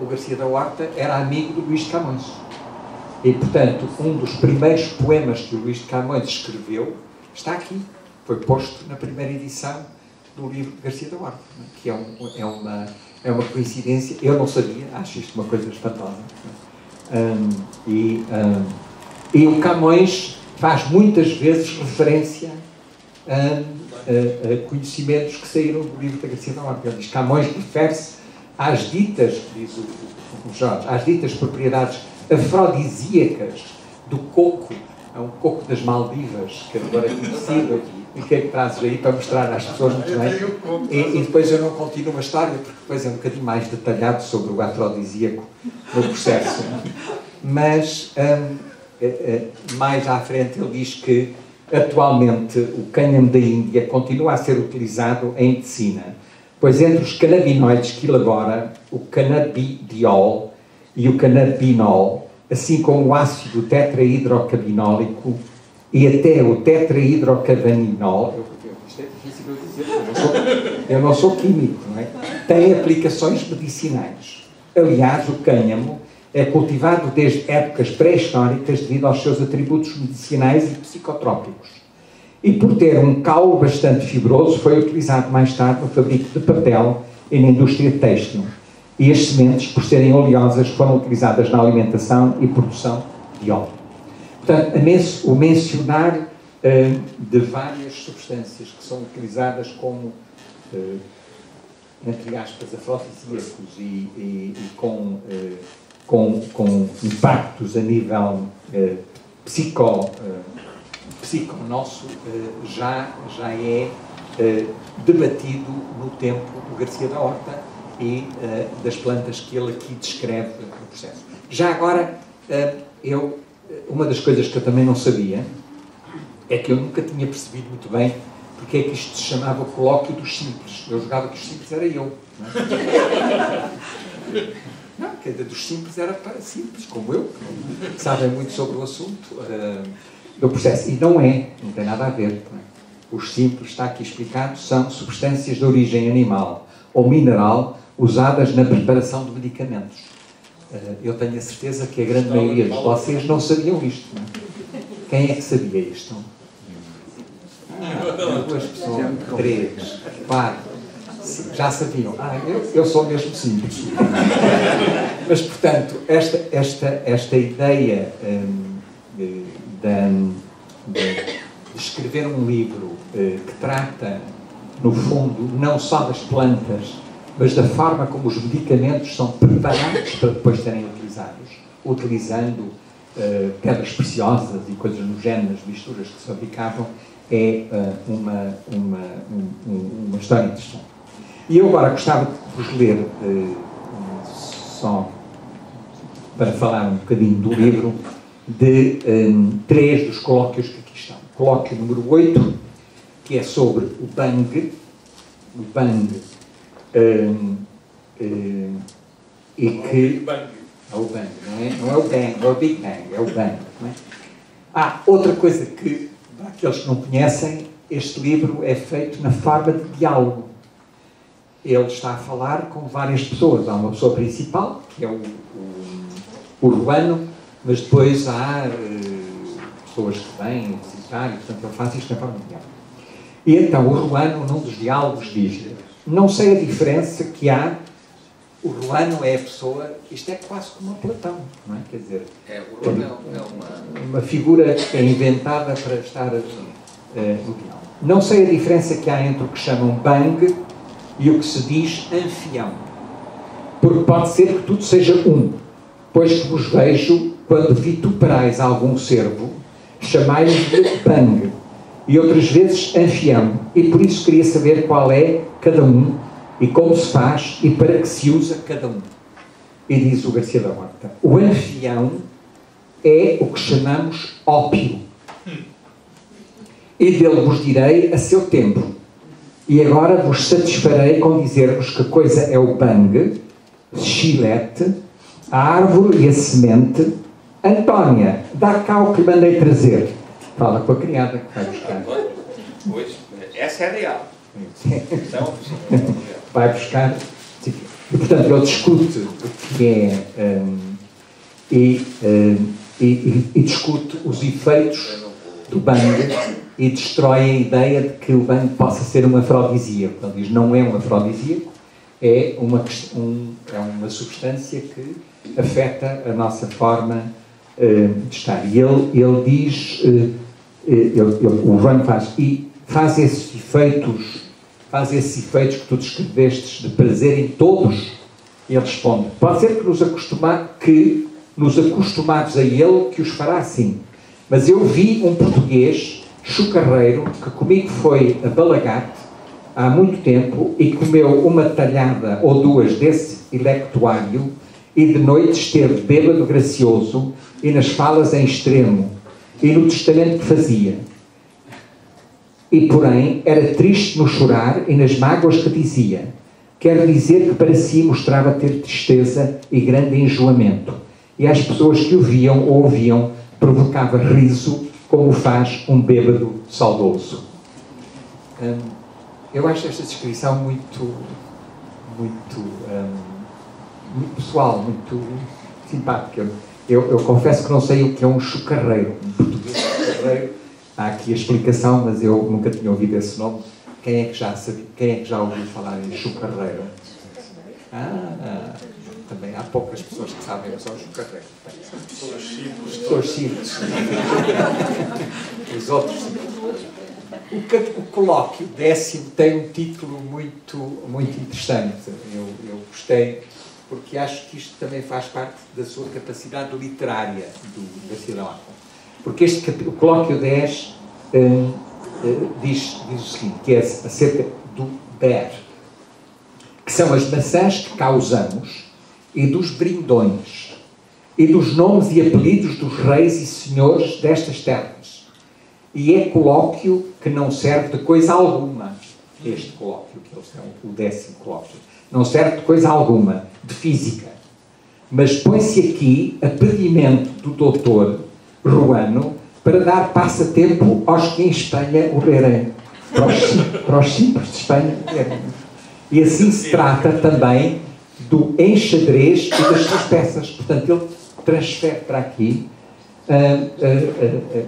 o Garcia da Horta era amigo do Luís de Camões. E, portanto, um dos primeiros poemas que o Luís de Camões escreveu está aqui. Foi posto na primeira edição do livro de Garcia da Horta, que é uma coincidência. Eu não sabia, acho isto uma coisa espantosa. E o Camões faz muitas vezes referência a conhecimentos que saíram do livro de Garcia da Horta. Ele diz que Camões refere-se às ditas, diz o Jorge, às ditas propriedades afrodisíacas do coco, é um coco das Maldivas, que agora é conhecido aqui, e que é que trazes aí para mostrar às pessoas muito bem. E depois eu não continuo a história, porque depois é um bocadinho mais detalhado sobre o afrodisíaco no processo. Mas mais à frente ele diz que atualmente o cânhamo da Índia continua a ser utilizado em medicina, pois entre os canabinoides que elabora, o canabidiol e o canabinol, assim como o ácido tetrahidrocannabinólico e até o tetrahidrocanabinol, isto é difícil de dizer, eu não sou químico, não é? Tem aplicações medicinais. Aliás, o cânhamo é cultivado desde épocas pré-históricas devido aos seus atributos medicinais e psicotrópicos. E por ter um caule bastante fibroso, foi utilizado mais tarde no fabrico de papel e na indústria têxtil. E as sementes, por serem oleosas, foram utilizadas na alimentação e produção de óleo. Portanto, o mencionar de várias substâncias que são utilizadas como, entre aspas, afrodisíacos e com impactos a nível psico nosso, já é debatido no tempo do Garcia da Horta e das plantas que ele aqui descreve no processo. Já agora, uma das coisas que eu também não sabia é que eu nunca tinha percebido muito bem porque é que isto se chamava colóquio dos simples. Eu jogava que os simples era eu. Não, quer dizer, dos simples era para simples, como eu, que sabem muito sobre o assunto do processo. E não tem nada a ver. Os simples, está aqui explicado, são substâncias de origem animal ou mineral usadas na preparação de medicamentos. Eu tenho a certeza que a grande maioria de vocês não sabiam isto. Não é? Quem é que sabia isto? Duas pessoas, três, quatro. Já sabiam. Eu sou mesmo simples. Mas, portanto, esta ideia de escrever um livro que trata, no fundo, não só das plantas, mas da forma como os medicamentos são preparados para depois serem utilizados, utilizando pedras preciosas e coisas no género, as misturas que se fabricavam, é uma história interessante. E eu agora gostava de vos ler, só para falar um bocadinho do livro, de 3 dos colóquios que aqui estão. Colóquio número 8, que é sobre o Bang, e que... É o Bang, não é? Não é o Bang, não é o Big Bang, é o Bang. Não é? Outra coisa que, para aqueles que não conhecem, este livro é feito na forma de diálogo. Ele está a falar com várias pessoas. Há uma pessoa principal, que é o urbano, mas depois há pessoas que vêm visitar, e portanto ele faz isto na forma de diálogo. E então o urbano, num dos diálogos, diz: não sei a diferença que há. O urbano é a pessoa, isto é quase como Platão, não é? Quer dizer, o urbano é uma figura que é inventada para estar no diálogo. Não sei a diferença que há entre o que chamam Bang e o que se diz anfião, porque pode ser que tudo seja um, pois que vos vejo, quando vituperais algum servo, chamai-lhe Bang, e outras vezes anfião, e por isso queria saber qual é cada um, e como se faz, e para que se usa cada um. E diz o Garcia da Horta: o anfião é o que chamamos ópio, e dele vos direi a seu tempo. E agora vos satisfarei com dizer-vos que a coisa é o Bang, Chilete, a árvore e a semente. Antónia, dá cá o que mandei trazer. Fala com a criada que vai buscar. Pois, essa é real. Vai buscar. E, portanto, ele discute o que é e discute os efeitos do Bang e destrói a ideia de que o Bang possa ser um afrodisíaco. Ele diz: não é um afrodisíaco, é uma substância que afeta a nossa forma de estar. E ele diz, o Van faz esses efeitos que tu descrevestes de prazer em todos. E ele responde: pode ser que nos acostumados a ele que os fará assim, mas eu vi um português chocarreiro que comigo foi a Balagate há muito tempo e comeu uma talhada ou duas desse electuário e de noite esteve bêbado gracioso e nas falas em extremo e no testamento que fazia. E, porém, era triste no chorar e nas mágoas que dizia. Quer dizer que para si mostrava ter tristeza e grande enjoamento. E às pessoas que o viam ou ouviam provocava riso, como faz um bêbado saudoso. Eu acho esta descrição muito pessoal, muito simpática. Eu confesso que não sei o que é um chocarreiro. Em português, chocarreiro, há aqui a explicação, mas eu nunca tinha ouvido esse nome. Quem é que já sabia, quem é que já ouviu falar em chocarreiro? Também há poucas pessoas que sabem o que é um chocarreiro. Pessoas simples. Os outros. O colóquio 10º tem um título muito interessante. Eu gostei, porque acho que isto também faz parte da sua capacidade literária do Garcia da Lapa. Porque o colóquio 10 diz o seguinte, que é acerca do ber, que são as maçãs que cá usamos, e dos brindões, e dos nomes e apelidos dos reis e senhores destas terras. E é colóquio que não serve de coisa alguma. Este colóquio, que é o 10º colóquio, não serve de coisa alguma, de física. Mas põe-se aqui a pedimento do doutor Ruano para dar passatempo aos que em Espanha morrerem. Para os simples de Espanha morrerem. E assim se trata também do enxadrez e das suas peças. Portanto, ele transfere para aqui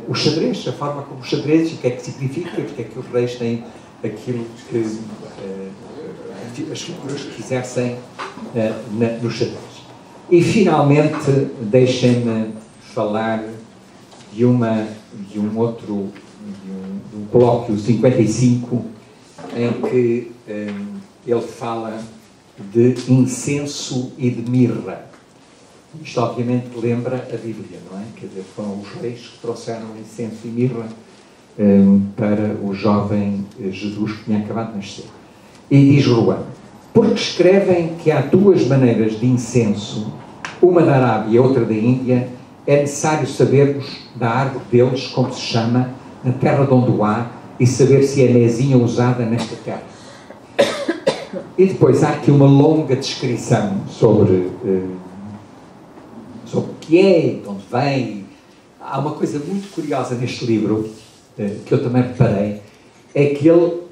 o xadrez, a forma como o xadrez, o que é que significa, porque é que os reis têm aquilo que as figuras que fizessem no xadrez. E finalmente deixem-me falar de um colóquio 55 em que ele fala de incenso e de mirra. Isto obviamente lembra a Bíblia, não é? Quer dizer, foram os reis que trouxeram incenso e mirra para o jovem Jesus que tinha acabado de nascer. E diz Ruano, porque escrevem que há duas maneiras de incenso, uma da Arábia e outra da Índia, é necessário sabermos da árvore deles, como se chama, na terra de onde o há, e saber se é mesinha usada nesta terra. E depois há aqui uma longa descrição sobre o que é, de onde vem. Há uma coisa muito curiosa neste livro, que eu também reparei, é que ele,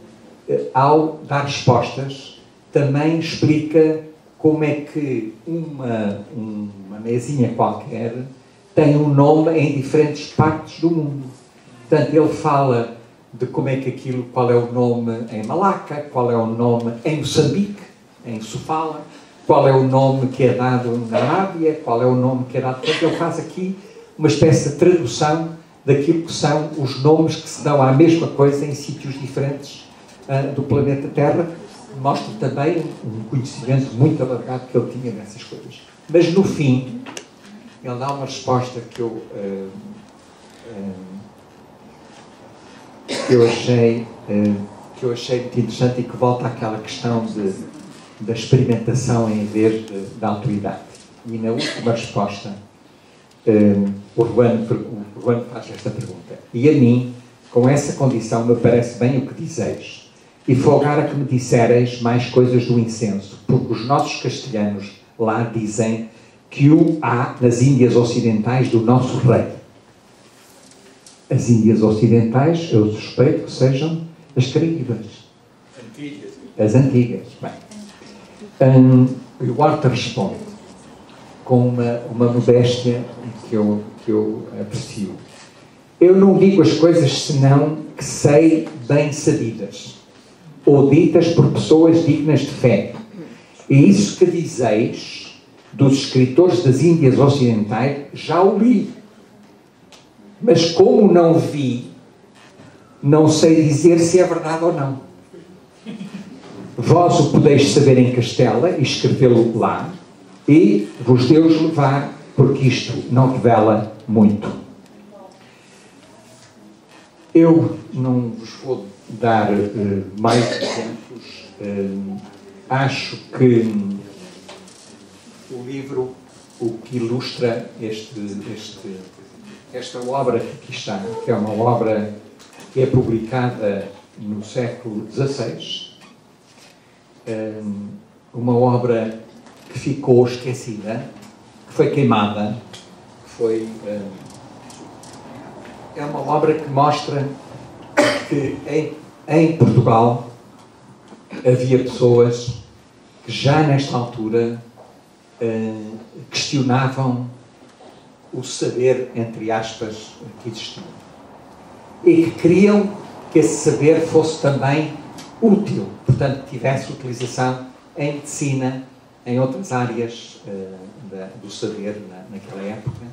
ao dar respostas, também explica como é que uma mesinha qualquer tem um nome em diferentes partes do mundo. Portanto, ele fala de como é que aquilo, qual é o nome em Malaca, qual é o nome em Moçambique, em Sofala, qual é o nome que é dado na Arábia, qual é o nome que é dado... Portanto, ele faz aqui uma espécie de tradução daquilo que são os nomes que se dão à mesma coisa em sítios diferentes do planeta Terra. Mostra também um conhecimento muito alargado que ele tinha nessas coisas. Mas, no fim, ele dá uma resposta que eu achei muito interessante e que volta àquela questão da experimentação em vez da autoridade. E na última resposta, o Ruano faz esta pergunta. E a mim, com essa condição, me parece bem o que dizeis. E folgara que me dissereis mais coisas do incenso, porque os nossos castelhanos lá dizem que o há nas Índias Ocidentais do nosso rei. As Índias Ocidentais, eu suspeito que sejam as Caraíbas. As antigas. Bem, e o Horta responde com uma modéstia que eu aprecio. Eu não digo as coisas senão que sei bem sabidas, ou ditas por pessoas dignas de fé. E isso que dizeis dos escritores das Índias Ocidentais, já o li. Mas como não vi, não sei dizer se é verdade ou não. Vós o podeis saber em Castela e escrevê-lo lá, e vos Deus levar, porque isto não revela muito. Eu não vos vou dar mais exemplos. Acho que o livro, o que ilustra esta obra que aqui está, que é uma obra que é publicada no século XVI, uma obra que ficou esquecida, que foi queimada, que foi... é uma obra que mostra que em Portugal havia pessoas que já nesta altura questionavam o saber, entre aspas, que existia. E que queriam que esse saber fosse também útil, portanto, tivesse utilização em medicina, em outras áreas do saber naquela época,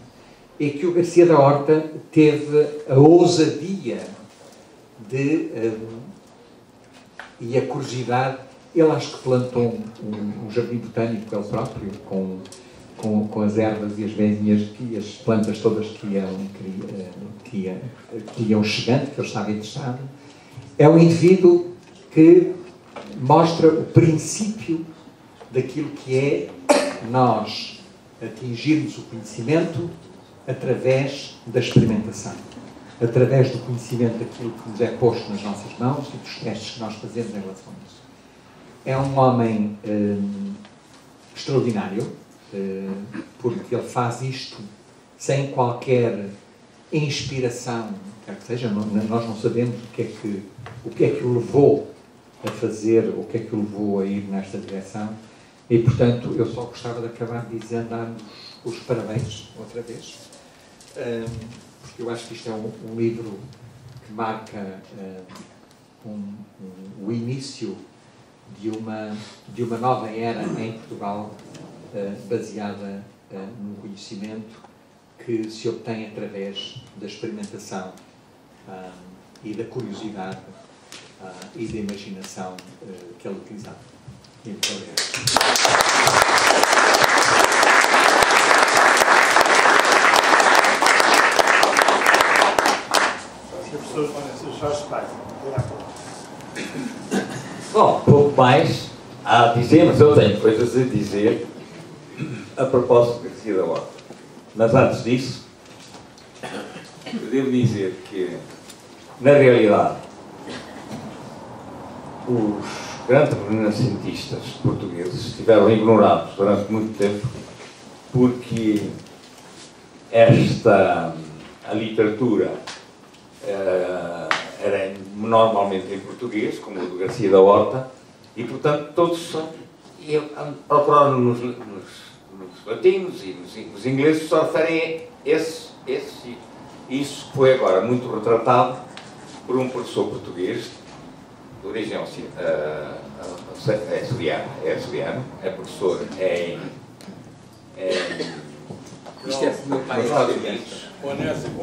e que o Garcia da Horta teve a ousadia e a curiosidade. Ele acho que plantou um jardim botânico, ele próprio, com as ervas e as venzinhas e as plantas todas que iam chegando, que ele estava interessado. É um indivíduo que mostra o princípio daquilo que é nós atingirmos o conhecimento através da experimentação, através do conhecimento daquilo que nos é posto nas nossas mãos e dos testes que nós fazemos em relação a isso. É um homem extraordinário, porque ele faz isto sem qualquer inspiração, quer que seja. Nós não sabemos o que é que o levou a fazer, o que é que o levou a ir nesta direção, e portanto eu só gostava de acabar dizendo os parabéns outra vez, porque eu acho que isto é um livro que marca o início de uma nova era em Portugal, baseada num conhecimento que se obtém através da experimentação e da curiosidade e da imaginação que ele utilizava. Muito obrigado. Bom, pouco mais a dizer, mas eu tenho coisas a dizer a propósito de Garcia da Horta. Mas antes disso, eu devo dizer que, na realidade, os grandes renascentistas portugueses estiveram ignorados durante muito tempo, porque a literatura era normalmente em português, como o do Garcia da Horta, e portanto todos procuraram nos latinos e nos ingleses só referem a isso foi agora muito retratado por um professor português de origem açoriano, é professor Isto é do meu pai. Onésimo.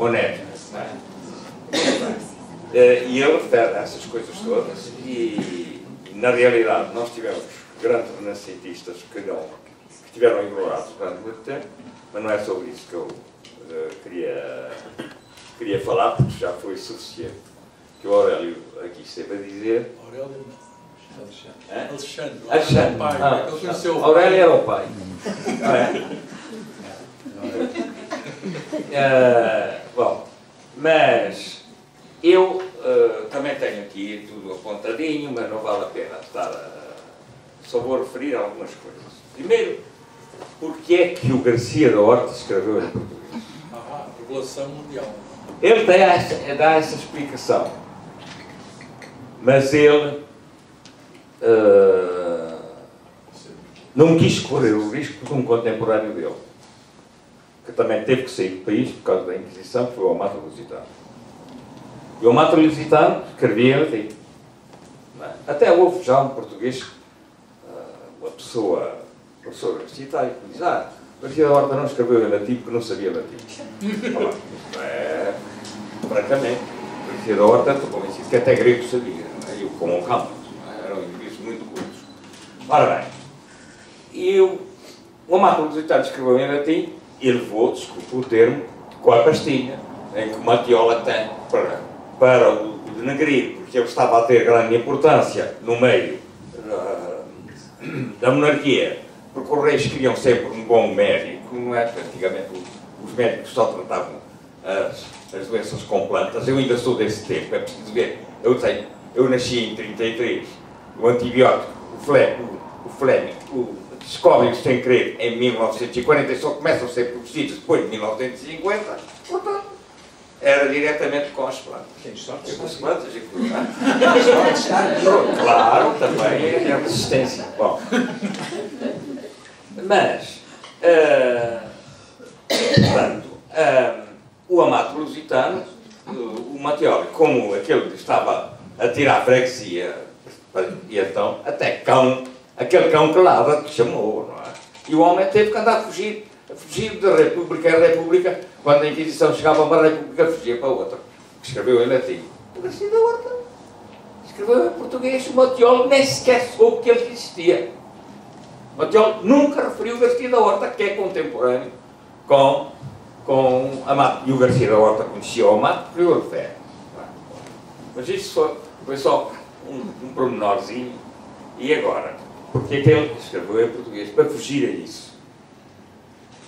E ele refere essas coisas todas e, na realidade, nós tivemos grandes renascentistas que estiveram ignorados durante muito tempo, mas não é sobre isso que eu queria falar, porque já foi suficiente que o Aurélio aqui esteve a dizer. Aurélio não. Alexandre. Aurélio era o pai. Bom, mas eu também tenho aqui tudo apontadinho, mas não vale a pena estar só vou referir algumas coisas. Primeiro, porque é que o Garcia da Horta escreveu em português? Revolução Mundial. Ele dá essa explicação, mas ele não quis correr o risco de um contemporâneo dele, que também teve que sair do país por causa da Inquisição, que foi o Amado Lusitano. E o Amado Lusitano escrevia em latim. Até houve já um português, uma pessoa, o professor universitário, que diz: Garcia da Horta não escreveu em latim porque não sabia latim. Francamente, Garcia da Horta, estou convencido que até grego sabia, e o como Campos, eram indivíduos muito cultos. Ora bem, e o Amado Lusitano escreveu em latim e levou, desculpa o termo, com a pastilha, em que Matiola tem para para o denegrir, porque ele estava a ter grande importância no meio da monarquia, porque os reis queriam sempre um bom médico, não é? Antigamente os médicos só tratavam as doenças com plantas. Eu ainda sou desse tempo, é preciso ver. Eu nasci em 33, o antibiótico, o Fleming, descobre-se sem querer em 1940 e só começam a ser produzidos depois de 1950, portanto, era diretamente com as plantas. Tem sorte. Com as plantas e tudo, não é? Claro. Claro, também é a resistência. Bom, mas, portanto, o Amato Lusitano, o Mattioli, como aquele que estava a tirar a freguesia, e então, até aquele cão que ladra que chamou, não é? E o homem teve que andar a fugir da República a República. Quando a Inquisição chegava a uma República, fugia para outra. Escreveu em latim. O Garcia da Horta escreveu em português. O Mattioli nem sequer soube que ele existia. O Mattioli nunca referiu o Garcia da Horta, que é contemporâneo com Amato. E o Garcia da Horta conhecia o Amato, porque eu refere. Mas isso foi só um pormenorzinho. E agora? Porque é que ele escreveu em português? Para fugir a isso.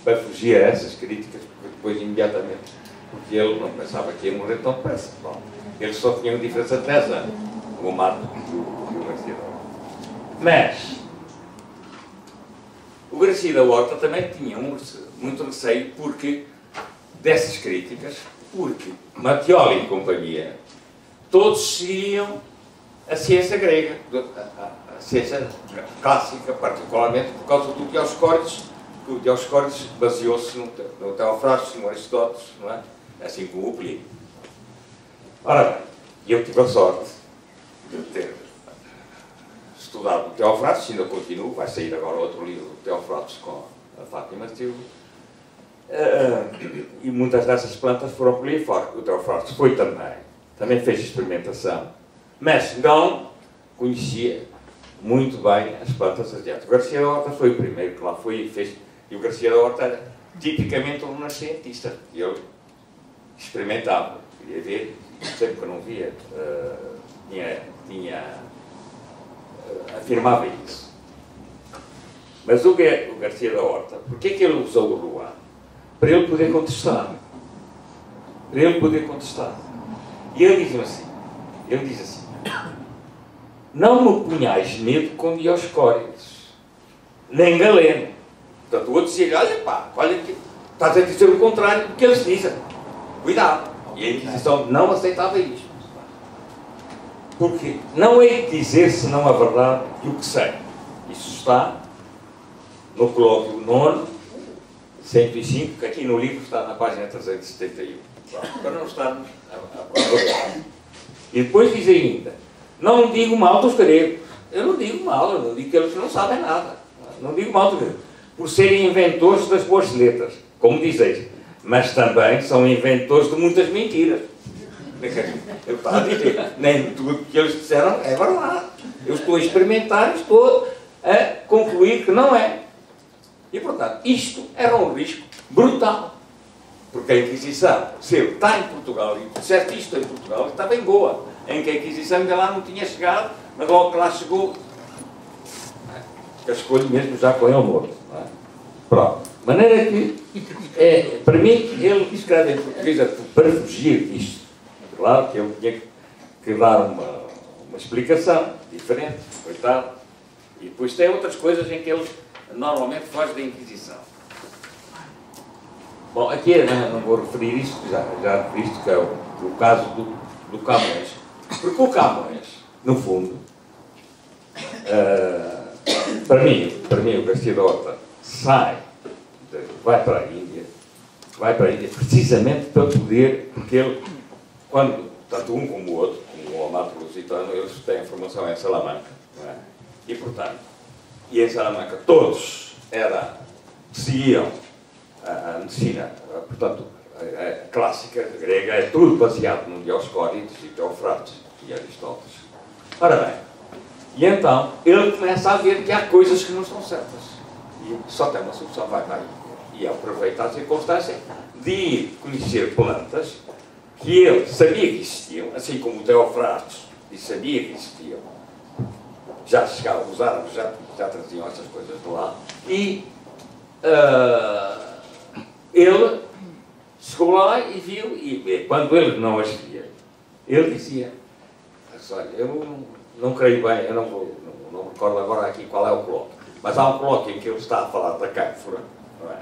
Para fugir a essas críticas, porque depois imediatamente, porque ele não pensava que ia morrer tão depressa. Bom, eles só tinham uma diferença de 10 anos, o Amato e o Garcia da Horta. Mas o Garcia da Horta também tinha muito receio dessas críticas, porque Mattioli e companhia, todos seguiam a ciência grega, a ciência clássica, particularmente por causa do Dioscórides, que o Dioscórides baseou-se no Teofrastos, no Aristóteles, não é? Assim como o Plínio. Ora bem, eu tive a sorte de ter estudado o Teofrastos, ainda continuo, vai sair agora outro livro do Teofrastos com a Fátima Silva, e muitas dessas plantas foram por aí fora. O Teofrastos foi também fez experimentação, mas não conhecia muito bem as plantas asiáticas. O Garcia da Horta foi o primeiro que lá foi e fez. E o Garcia da Horta era tipicamente um renascentista. E eu experimentava, queria ver, sempre que eu não via, afirmava isso. Mas o Garcia da Horta, porquê que ele usou o Rouen? Para ele poder contestar. Para ele poder contestar. E ele diz assim, não me punhais medo com Dioscórides, nem Galeno. Portanto, o outro dizia, olha que estás a dizer o contrário do que eles dizem. Cuidado. E a Inquisição não aceitava isto. Porque não é dizer senão a verdade e o que sei. Isso está no colóquio 9, 105, que aqui no livro está na página 371. Para não estarmos a E depois diz ainda, não digo mal dos gregos. Eu não digo mal, eu não digo que eles não sabem nada. Não digo mal dos gregos. Por serem inventores das boas letras, como dizeis. Mas também são inventores de muitas mentiras. Eu estava a dizer, nem tudo que eles disseram é verdade. Eu estou a experimentar e estou a concluir que não é. E, portanto, isto era um risco brutal. Porque a Inquisição, se ele está em Portugal, e disseste isto em Portugal, estava em Goa, em que a Inquisição ainda lá não tinha chegado, mas logo que lá chegou, cascou-lhe mesmo já com ele morto. Pronto. De maneira que, para mim, ele escreve em português para fugir disto. Claro que ele tinha que dar uma explicação diferente, coitado. E depois tem outras coisas em que ele normalmente foge da Inquisição. Bom, aqui não vou referir isto, já referi isto, que é o caso do Camões. Porque o Camões, no fundo, para mim o Garcia da Horta vai para a Índia precisamente para poder, porque ele, quando, tanto um como o outro, como o Amato Lusitano, eles têm formação em Salamanca, não é? E portanto, em Salamanca todos seguiam a medicina, portanto, a clássica grega, é tudo baseado no Dioscórides e Teofrastos e Aristóteles. Ora bem, e então ele começa a ver que há coisas que não estão certas. E só tem uma solução, vai para aí. E aproveita a circunstância de ir conhecer plantas que ele sabia que existiam, assim como o Teofrastos sabia que existiam. Já chegavam, os árabes já traziam essas coisas de lá. E ele chegou lá e viu, e quando ele não as via, ele dizia: olha, eu não creio bem, eu não me recordo agora aqui qual é o colóquio, mas há um colóquio em que ele está a falar da cânfora, não é?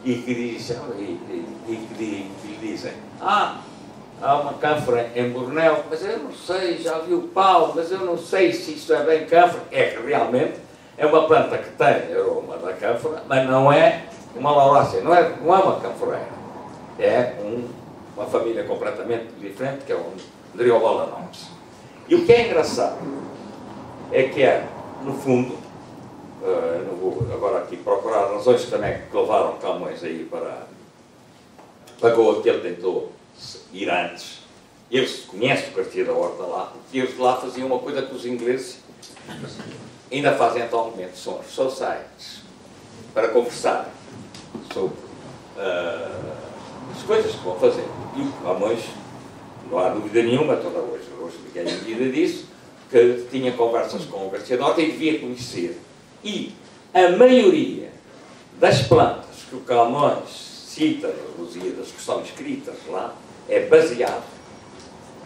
E que lhe dizem: há uma cânfora em Bornéu, mas eu não sei, já vi o pau, mas eu não sei se isto é bem cânfora. É que realmente é uma planta que tem aroma da cânfora, mas não é uma laurácea, não é uma canforeira. É uma família completamente diferente, que é um Driobalanops. E o que é engraçado é que no fundo, não vou agora aqui procurar razões também que levaram Camões aí para Goa, que ele tentou ir antes. Ele conhece o Garcia da Horta lá, porque eles lá faziam uma coisa que os ingleses ainda fazem atualmente, são as societies, para conversar sobre as coisas que vão fazer. E o Camões, não há dúvida nenhuma, toda hoje ninguém duvida disso, que tinha conversas com o Garcia da Horta e devia conhecer. E a maioria das plantas que o Camões cita nas Lusíadas, que são escritas lá, é baseado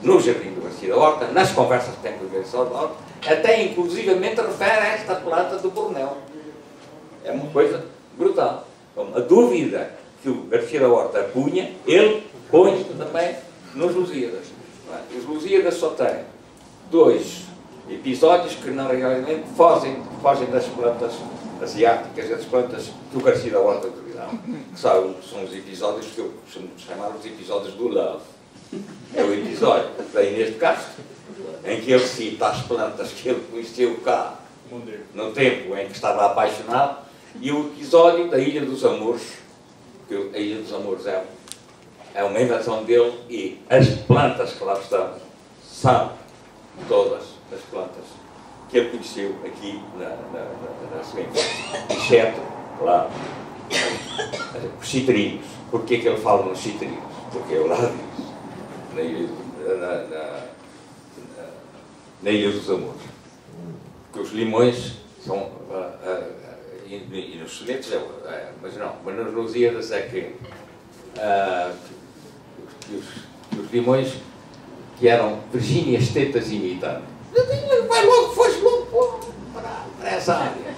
no Jardim do Garcia da Horta, nas conversas que tem com o Garcia da Horta, até inclusivamente refere a esta planta do Bornéu. É uma coisa brutal. Então, a dúvida que o Garcia da Horta punha, ele põe também nos Lusíadas. Os Lusíadas só têm 2 episódios que não realmente fogem das plantas asiáticas, das plantas que o Garcia da Horta duvidava, que são os episódios que eu costumo chamar os episódios do love. É o episódio da Inês de Castro, em que ele cita as plantas que ele conheceu cá no tempo em que estava apaixonado, e o episódio da Ilha dos Amores, que a Ilha dos Amores é uma invenção dele, e as plantas que lá estão são todas as plantas que ele conheceu aqui na sua infância, exceto lá os citrinos. Porquê é que ele fala nos citrinos? Porque eu lá diz na Ilha dos Amores, que os limões são e nos sonetos mas nos Lusíadas é que os limões que eram Virgínias tetas imitando, vai logo, foste logo para essa área.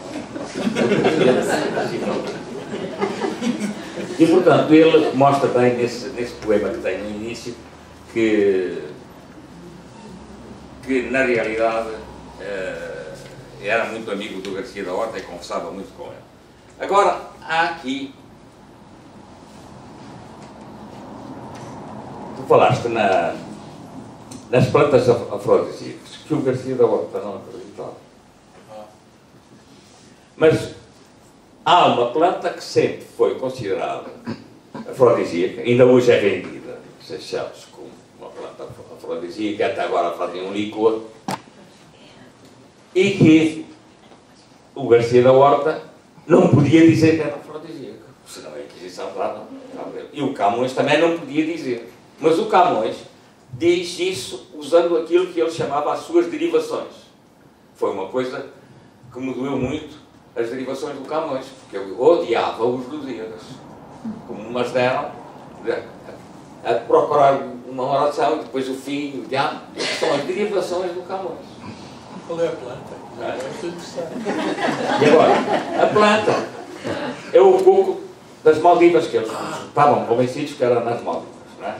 E portanto ele mostra bem nesse poema que tem no início que na realidade era muito amigo do Garcia da Horta e conversava muito com ele. Agora, há aqui, tu falaste nas plantas afrodisíacas, que o Garcia da Horta não acreditava. Mas há uma planta que sempre foi considerada afrodisíaca, ainda hoje é vendida em Seychelles como uma planta afrodisíaca, até agora fazem um licor, e que o Garcia da Horta não podia dizer que era afrodisíaca, senão a Inquisição dava. E o Camões também não podia dizer. Mas o Camões diz isso usando aquilo que ele chamava as suas derivações. Foi uma coisa que me doeu muito, as derivações do Camões, porque eu odiava os Lusíadas, como umas deram a procurar uma oração, e depois o fim, o diabo, são as derivações do Camões. Qual é a planta? E agora, a planta é o coco das Maldivas, que eles estavam convencidos que era nas Maldivas, não é?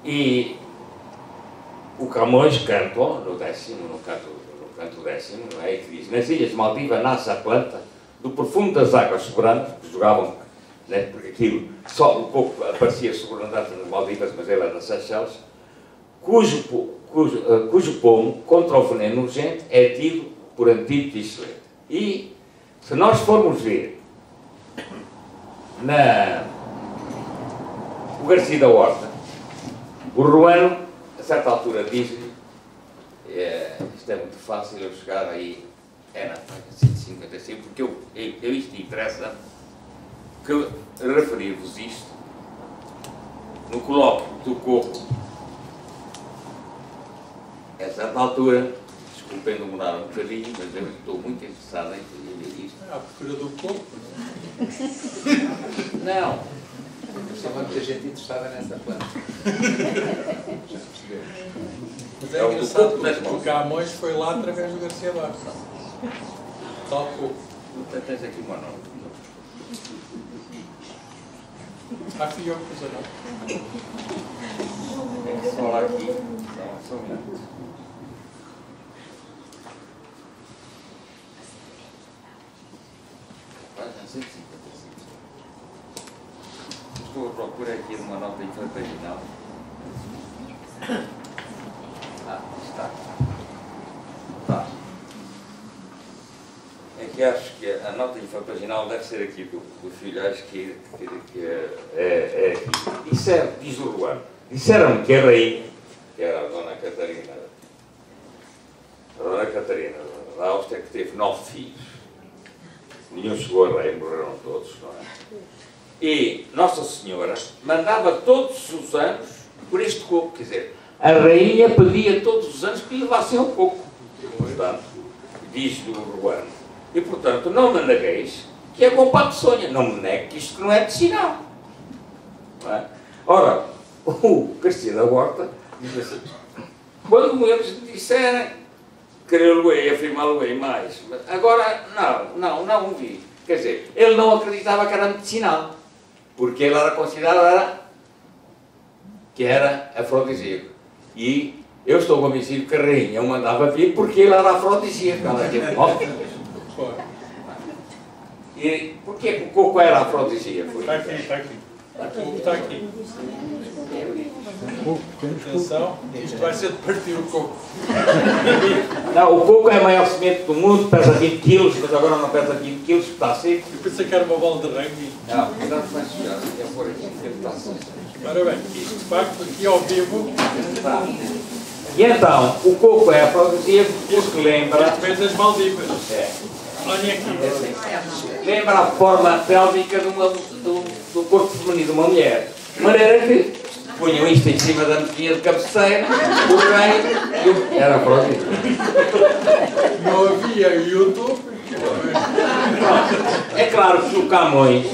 E o Camões cantou no canto 10º, não é? E que diz: nas Ilhas Maldivas nasce a planta do profundo das águas soberanas, que jogavam, né, porque aquilo, só um pouco aparecia sobrandante nas Maldivas, mas ele era nas Seychelles, cujo pomo contra o veneno urgente é tido por antídoto excelente. E se nós formos ver o Garcia da Horta, o Ruano, a certa altura, diz-lhe, isto é muito fácil eu chegar aí, na página 155, porque isto interessa, que referir-vos isto no colóquio do coco, a certa altura, desculpem demorar um bocadinho, mas eu estou muito interessado em ver isto. À procura do coco. Não. Só há muita gente interessada nessa planta. Já percebeu? Mas É é o do engraçado coco das porque o mãos. Camões foi lá através do Garcia Barros. Tal coco. Tens aqui uma nota. Fui eu que pus a nota. É que só lá aqui. Só um minuto. Página 155. Estou a procurar aqui uma nota intrapaginal. Está. Tá. É que acho que a nota intrapaginal deve ser aqui do filho. Acho que é aqui. Diz o Ruano. Disseram-me que a rainha, que era a Dona Catarina da Áustria, que teve 9 filhos. Nenhum chegou a rei, morreram todos, não é? E Nossa Senhora mandava todos os anos por este coco, quer dizer, a rainha pedia todos os anos que lhe levassem ao coco. Portanto, diz do Ruano. E, portanto, não me negueis que é bom para a peçonha. Não me negue que isto não é medicinal. Não é? Ora, o Garcia da Horta diz assim, quando eles disserem, querer-lo-ei, afirmá-lo-ei mais, mas agora não o vi. Quer dizer, ele não acreditava que era medicinal, porque ele era considerado que era afrodisíaco. E eu estou convencido que a rainha o mandava vir porque ele era afrodisíaco. E porquê que o coco era afrodisíaco? Está aqui, está aqui. O coco está aqui. Atenção, isto vai ser de partir o coco. Não, o coco é a maior semente do mundo, pesa 20 kg, mas agora não pesa 20 kg, está seco. Eu pensei que era uma bola de rugby. Não, cuidado com esse já, é por aqui, que está seco. Ora bem, isto de facto aqui ao vivo. Tá. E então, o coco é afrodisíaco porque lembra. Vem das Maldivas. É, Olhem aqui. lembra a forma pélvica do corpo feminino de uma mulher. De maneira que punham isto em cima da mesinha de cabeceira, o rei era afrodisíaco. Não havia YouTube. É claro que o Camões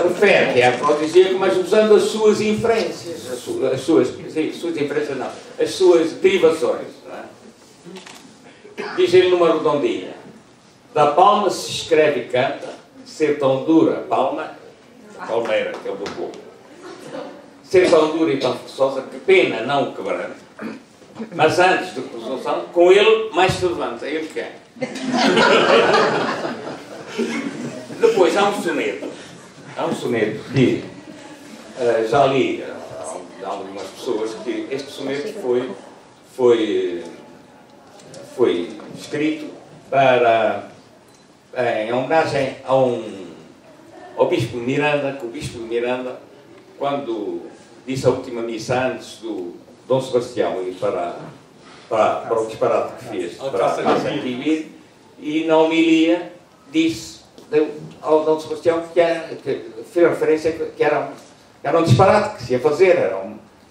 refere que é afrodisíaco, mas usando as suas inferências, as suas derivações. Não é? Diz ele numa redondinha: da palma se escreve e canta, ser tão dura, palma, palmeira, que é o do povo, ser tão dura e tão forçosa que pena não o quebrante, mas antes de resolução, com ele mais se levanta, ele quer. Depois há um soneto que já li de algumas pessoas que este soneto foi escrito em homenagem ao Bispo de Miranda, que o Bispo de Miranda, quando disse a última missa antes do Dom Sebastião ir para o disparate que fez para a Santivir, e na homilia disse ao Dom Sebastião que fez referência que era um disparate que se ia fazer,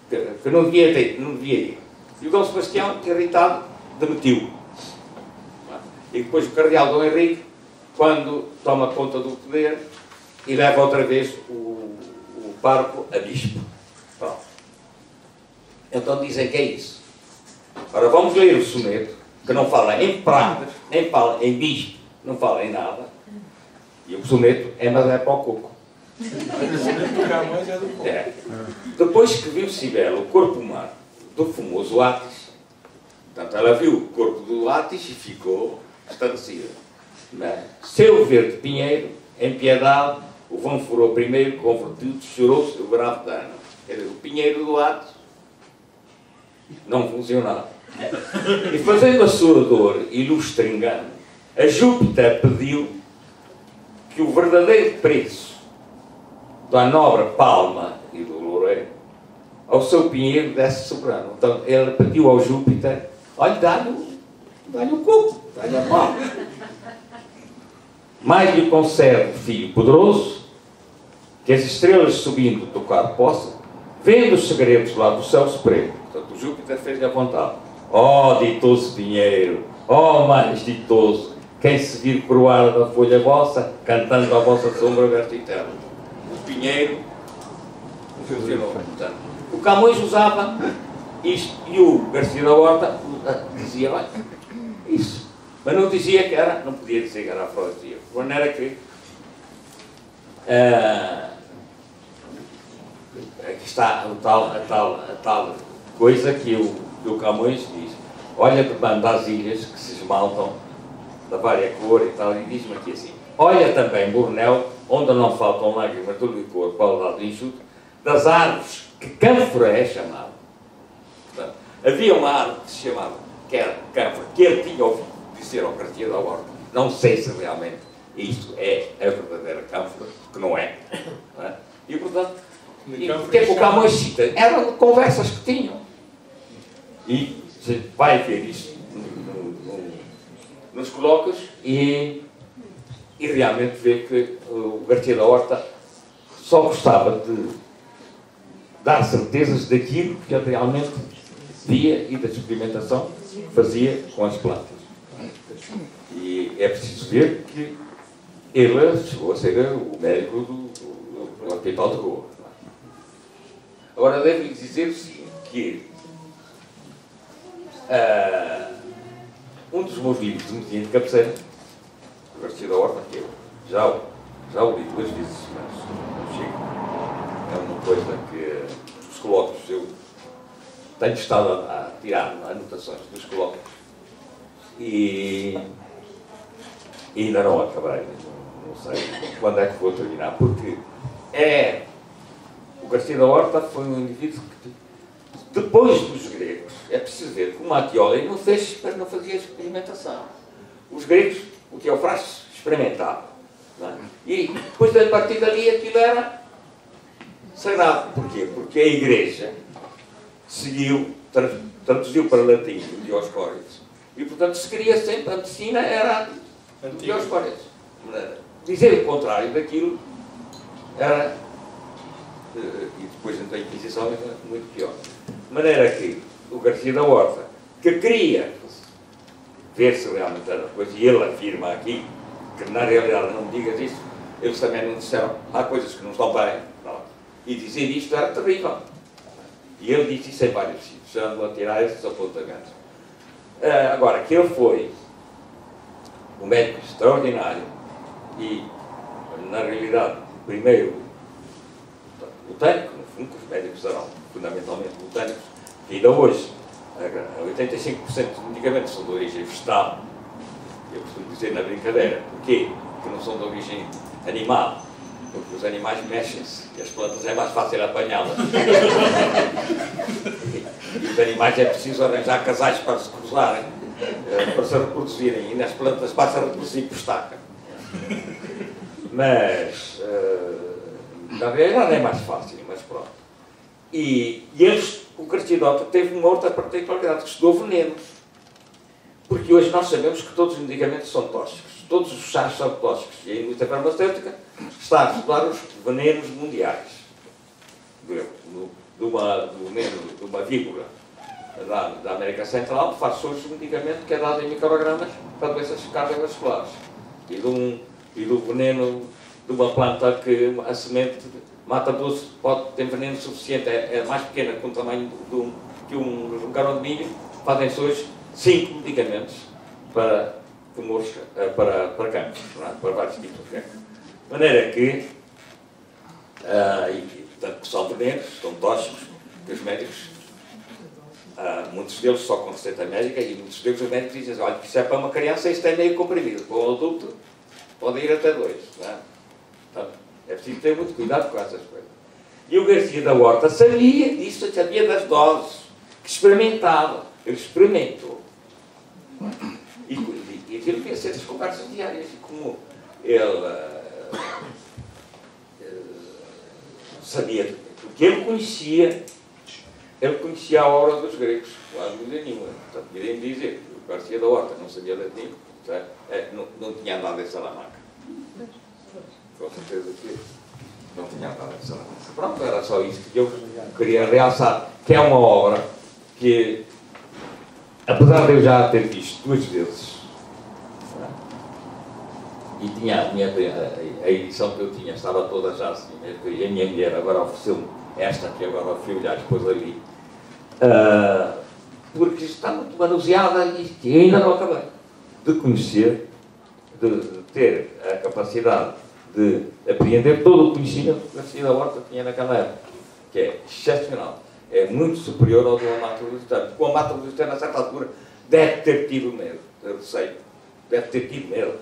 que não devia ir. E o Dom Sebastião, irritado, demitiu. E depois o cardeal Dom Henrique, quando toma conta do poder, e leva outra vez o pároco a bispo. Pronto. Então dizem que é isso. Ora, vamos ler o soneto, que não fala em pradas, nem fala em bispo, não fala em nada. E o soneto mas é para o coco. O soneto do Camões é do coco. É. Depois que viu Cibele o corpo humano do famoso Átis, portanto, ela viu o corpo do Átis e ficou estabelecida. Seu verde pinheiro, em piedade, o vão furou primeiro, convertido, chorou-se o bravo dano. Quer dizer, o pinheiro do Átis não funcionava. E fazendo a sua dor ilustre engano, a Júpiter pediu que o verdadeiro preço da nobre palma e do loureiro ao seu pinheiro desse soberano. Então ele pediu ao Júpiter: olha, dá-lhe o coco, dá-lhe a palma. Mais lhe concede, filho poderoso, que as estrelas subindo tocar poça, vendo os segredos lá do céu supremo. Portanto, o Júpiter fez-lhe a vontade. Ó ditoso pinheiro, ó mais ditoso, quem se vir coroar da folha vossa, cantando a vossa sombra verte eterno. O pinheiro funcionou. Portanto, o Camões usava isto e o Garcia da Horta dizia, olha, isso. Mas não dizia que era, não podia dizer que era afrodisíaco. De maneira que aqui está a tal coisa que o Camões diz. Olha que banda as ilhas que se esmaltam da vária cor e tal, e diz-me aqui assim. Olha também Borneo, onde não faltam lágrimas do licor para o lado enxuto, das árvores que cânfora é chamado. Portanto, havia uma árvore que se chamava, que era cânfora, que ele tinha ouvido dizer ao Garcia da Horta. Não sei se realmente isto é a verdadeira cânfora, que não é. Não é? E portanto, o que é que o Camões cita? Eram conversas que tinham. E você vai ver isto nos colóquios e realmente vê que o Garcia da Horta só gostava de dar certezas daquilo que ele realmente via e da experimentação que fazia com as plantas. E é preciso ver que ele chegou a ser o médico do Hospital de Goa. Agora, devo-lhe dizer o seguinte, que um dos meus livros de medicina de cabeceira, o Garcia da Horta, que eu já o li 2 vezes, mas não chego. É uma coisa que os colóquios, eu tenho estado a tirar anotações dos colóquios e ainda não acabei, não sei quando é que vou terminar, porque o Garcia da Horta foi um indivíduo que, depois dos gregos, é preciso ver que o Mattioli não fazia experimentação. Os gregos, o Teofrasto experimentava. Não é? E depois, a partir dali, aquilo era sagrado. Porquê? Porque a Igreja traduziu para latim o Dioscórides. E, portanto, se queria sempre, a medicina era o Dioscórides. Dizer o contrário daquilo era... E depois, então, a Inquisição era muito pior. De maneira que o Garcia da Horta, que queria ver se realmente era coisa, e ele afirma aqui, que na realidade não me digas isso, eles também não disseram, há coisas que não estão bem. Não. E dizer isto era terrível. E ele disse isso em vários sítios, já andou a tirar esses apontamentos. Agora, que ele foi um médico extraordinário e, na realidade, primeiro botânico, no fundo, que os médicos eram fundamentalmente botânicos, que ainda hoje 85% dos medicamentos são de origem vegetal. Eu costumo dizer na brincadeira. Porquê? Porque não são de origem animal. Porque os animais mexem-se e as plantas é mais fácil apanhá-las. E os animais é preciso arranjar casais para se cruzarem, para se reproduzirem. E nas plantas basta reproduzir por estaca. Mas, na verdade, é mais fácil, mas pronto. E o Garcia da Horta teve uma outra particularidade, que estudou venenos. Porque hoje nós sabemos que todos os medicamentos são tóxicos. Todos os chás são tóxicos. E a indústria farmacêutica está a estudar os venenos mundiais. De uma víbora da América Central, faz hoje um medicamento que é dado em microgramas para doenças cardiovasculares. E do veneno de uma planta que a semente mata 12, tem veneno suficiente, é mais pequena com o tamanho que um grão de milho, fazem-se hoje 5 medicamentos para tumores, para cancros, é? Para vários tipos de cancro. De maneira que, portanto, são venenos, são tóxicos, que os médicos, muitos deles só com receita médica, e muitos deles os médicos dizem, olha, isso é para uma criança, isto é meio comprimido, para um adulto pode ir até 2. Não é? Portanto, é preciso ter muito cuidado com essas coisas. E o Garcia da Horta sabia disso, sabia das doses, que experimentava. Ele experimentou. E aquilo devia ser as conversas diárias. E como ele sabia, porque ele conhecia a obra dos gregos, não há dúvida nenhuma. Portanto, irem dizer que o Garcia da Horta não sabia latim, não tinha andado em Salamanca. Com certeza que Não tinha nada a dizer. Pronto, era só isso que eu queria realçar, que é uma obra que, apesar de eu já ter visto 2 vezes, e tinha a edição que eu tinha, estava toda já assim, e a minha mulher agora ofereceu-me esta que agora fui olhar depois ali, porque está muito manuseada e ainda não acabei de conhecer, de ter a capacidade de apreender todo o conhecimento que Garcia da Horta tinha naquela época, que é excepcional. É muito superior ao do Amata Lusitano. O Amata Lusitano, a certa altura, deve ter tido medo, eu sei, deve ter tido medo.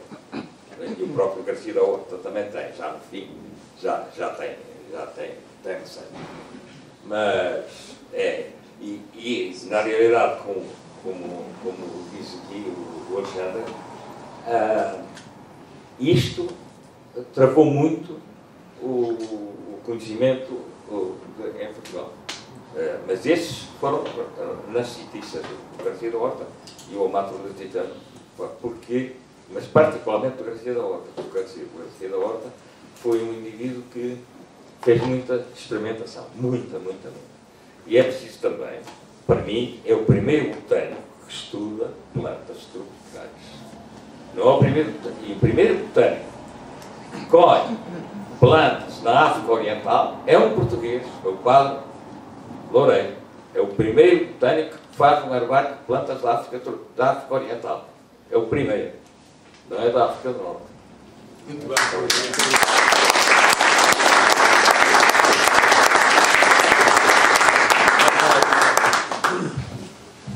E o próprio Garcia da Horta também tem, já no fim, já tem receio. Mas, e na realidade, como disse aqui o Alexandre, isto travou muito o conhecimento em Portugal. Mas esses foram nas citistas do Garcia da Horta e o Amata Lusitano, mas particularmente do Garcia da Horta, porque o Garcia da Horta foi um indivíduo que fez muita experimentação, muita. E é preciso também, para mim, é o primeiro botânico que estuda plantas tropicais. Não é o primeiro botânico. E o primeiro botânico que colhe plantas na África Oriental é um português, o Padre Loureiro. É o primeiro botânico que faz um herbário de plantas da África Oriental. É o primeiro. Não é da África do Norte. Muito bem.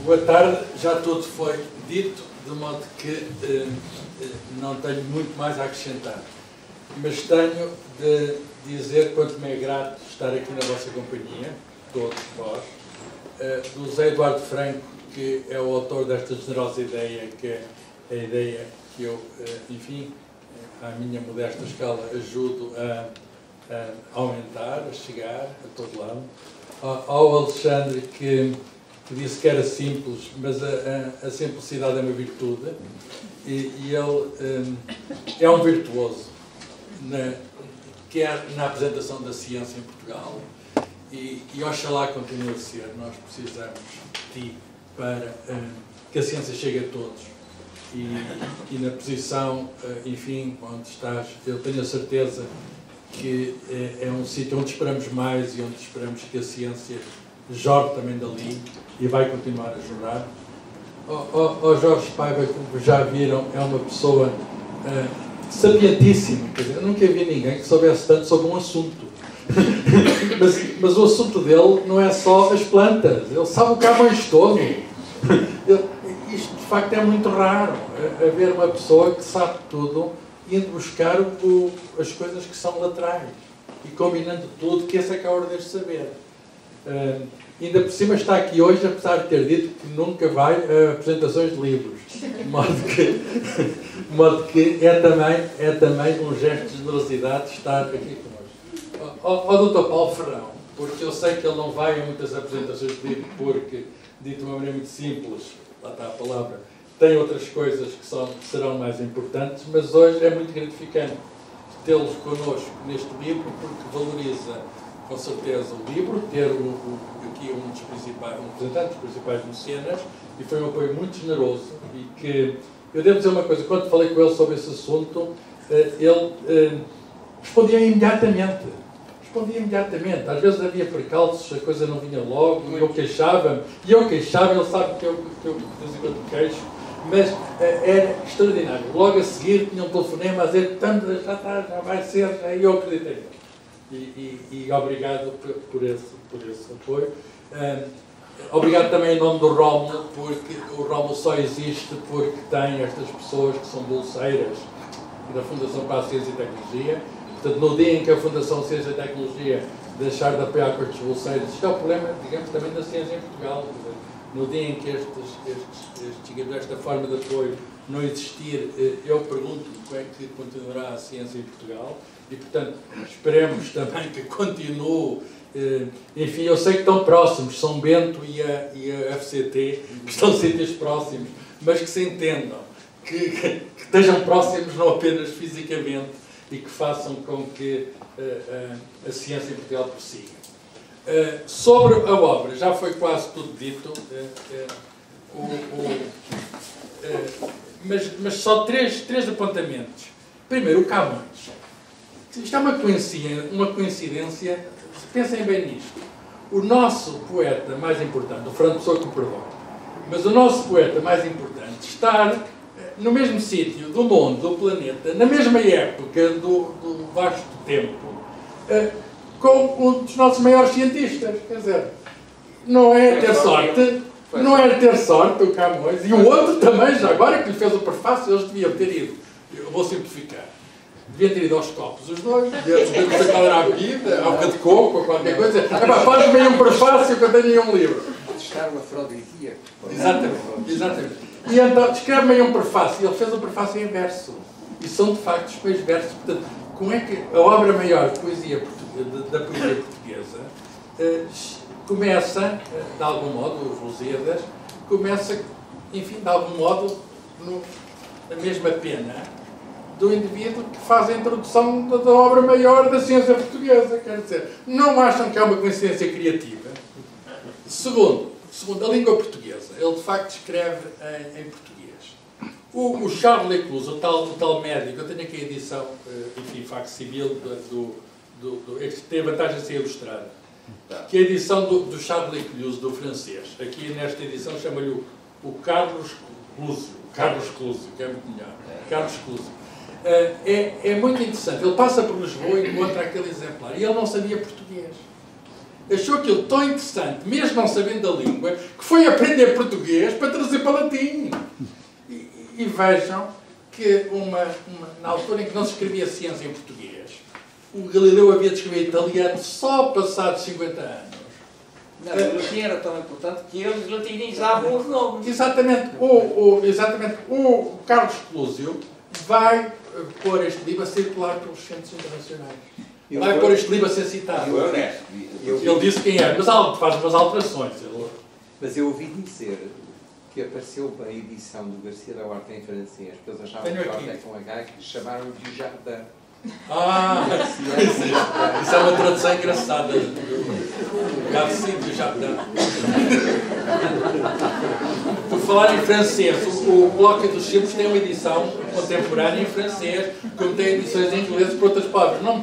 Boa tarde, já tudo foi dito, de modo que não tenho muito mais a acrescentar. Mas tenho de dizer quanto me é grato estar aqui na vossa companhia, todos vós, do José Eduardo Franco, que é o autor desta generosa ideia, que é a ideia que eu, enfim, à minha modesta escala, ajudo a aumentar, a chegar a todo lado. Ao Alexandre, que disse que era simples, mas a simplicidade é uma virtude, e ele é um virtuoso, quer na apresentação da ciência em Portugal, e oxalá continue a ser. Nós precisamos de ti para que a ciência chegue a todos. E na posição, enfim, onde estás, eu tenho a certeza que é um sítio onde esperamos mais e onde esperamos que a ciência jorre também dali e vai continuar a jorrar. O Jorge Paiva, como já viram, é uma pessoa sapientíssima. Quer dizer, eu nunca vi ninguém que soubesse tanto sobre um assunto. mas o assunto dele não é só as plantas, ele sabe o Camões todo. Isto de facto é muito raro, haver uma pessoa que sabe tudo, indo buscar as coisas que são laterais e combinando tudo, que essa é que é a ordem de saber. Ainda por cima está aqui hoje, apesar de ter dito que nunca vai a apresentações de livros, de modo que é também um gesto de generosidade estar aqui connosco. Ao Dr. Paulo Ferrão, porque eu sei que ele não vai a muitas apresentações de livros, porque, dito de uma maneira muito simples, lá está a palavra, tem outras coisas que serão mais importantes, mas hoje é muito gratificante tê-los connosco neste livro, porque valoriza com certeza o livro, ter aqui um representante dos principais mecenas, e foi um apoio muito generoso, e que, eu devo dizer uma coisa, quando falei com ele sobre esse assunto, ele respondia imediatamente. Às vezes havia percalços, a coisa não vinha logo, e eu queixava-me, ele sabe que eu de vez em quando queixo, mas era extraordinário. Logo a seguir tinha um telefonema a dizer, já vai ser, e eu acreditei. E obrigado por esse apoio. Obrigado também em nome do Rómulo, porque o Rómulo só existe porque tem estas pessoas que são bolseiras da Fundação para a Ciência e Tecnologia. Portanto, no dia em que a Fundação Ciência e Tecnologia deixar de apoiar com estes bolseiros, isto é o problema, digamos, também da ciência em Portugal. No dia em que esta forma de apoio não existir, eu pergunto-me como é que continuará a ciência em Portugal. E, portanto, esperemos também que continue. Enfim, eu sei que estão próximos, São Bento e a FCT, que estão sítios próximos, mas que se entendam, que estejam próximos não apenas fisicamente, e que façam com que a ciência em Portugal prossiga. Sobre a obra, já foi quase tudo dito, mas só três apontamentos. Primeiro, o Camões. Isto é uma coincidência, pensem bem nisto. O nosso poeta mais importante, o Fernando Pessoa que me perdoa, mas o nosso poeta mais importante está no mesmo sítio do mundo, do planeta, na mesma época do vasto tempo, com um dos nossos maiores cientistas. Quer dizer, não é ter sorte, não é ter sorte o Camões, e o outro também, já agora que lhe fez o prefácio, eles deviam ter ido, eu vou simplificar, deviam ter ido aos copos os dois, deviam ter qual era a bebida, ao bocado de coco, ou qualquer coisa. Faz-me aí um prefácio que eu tenho aí um livro. Testar o afrodisíaco. Exatamente. E então, descreve-me aí um prefácio. Ele fez o prefácio em verso. E são, de facto, os meus versos. Portanto, como é que a obra maior de poesia da poesia portuguesa começa, de algum modo, os Lusíadas, começa, enfim, de algum modo, na mesma pena do indivíduo que faz a introdução da obra maior da ciência portuguesa. Quer dizer, não acham que é uma coincidência criativa? Segundo, a língua portuguesa. Ele, de facto, escreve em português. O Charles Lecluse, o tal médico, eu tenho aqui a edição, enfim, facsimile este tem a vantagem de ser ilustrada, que é a edição do Charles Lecluse, do francês. Aqui, nesta edição, chama-lhe o Carlos Clusio, que é muito melhor. Carlos Clusio. É muito interessante. Ele passa por Lisboa e encontra aquele exemplar. E ele não sabia português. Achou aquilo tão interessante, mesmo não sabendo a língua, que foi aprender português para trazer para latim. E vejam que na altura em que não se escrevia ciência em português, o Galileu havia de escrever italiano só passados 50 anos. Não, o latim era tão importante que eles latinizavam os nomes. Exatamente. O Carlos Clusio vai pôr este livro a circular pelos centros internacionais. Vai pôr este livro a ser citado. Ele disse quem é, mas faz umas alterações. Mas eu ouvi dizer que apareceu para a edição do Garcia da Horta em francês, porque eles achavam que Horta é com H, que chamaram de Jardin. Isso é uma tradução engraçada. Garcia de Jardin. Por falar em francês, o Bloco dos Simples tem uma edição contemporânea em francês, como tem edições em inglês por outras palavras. Não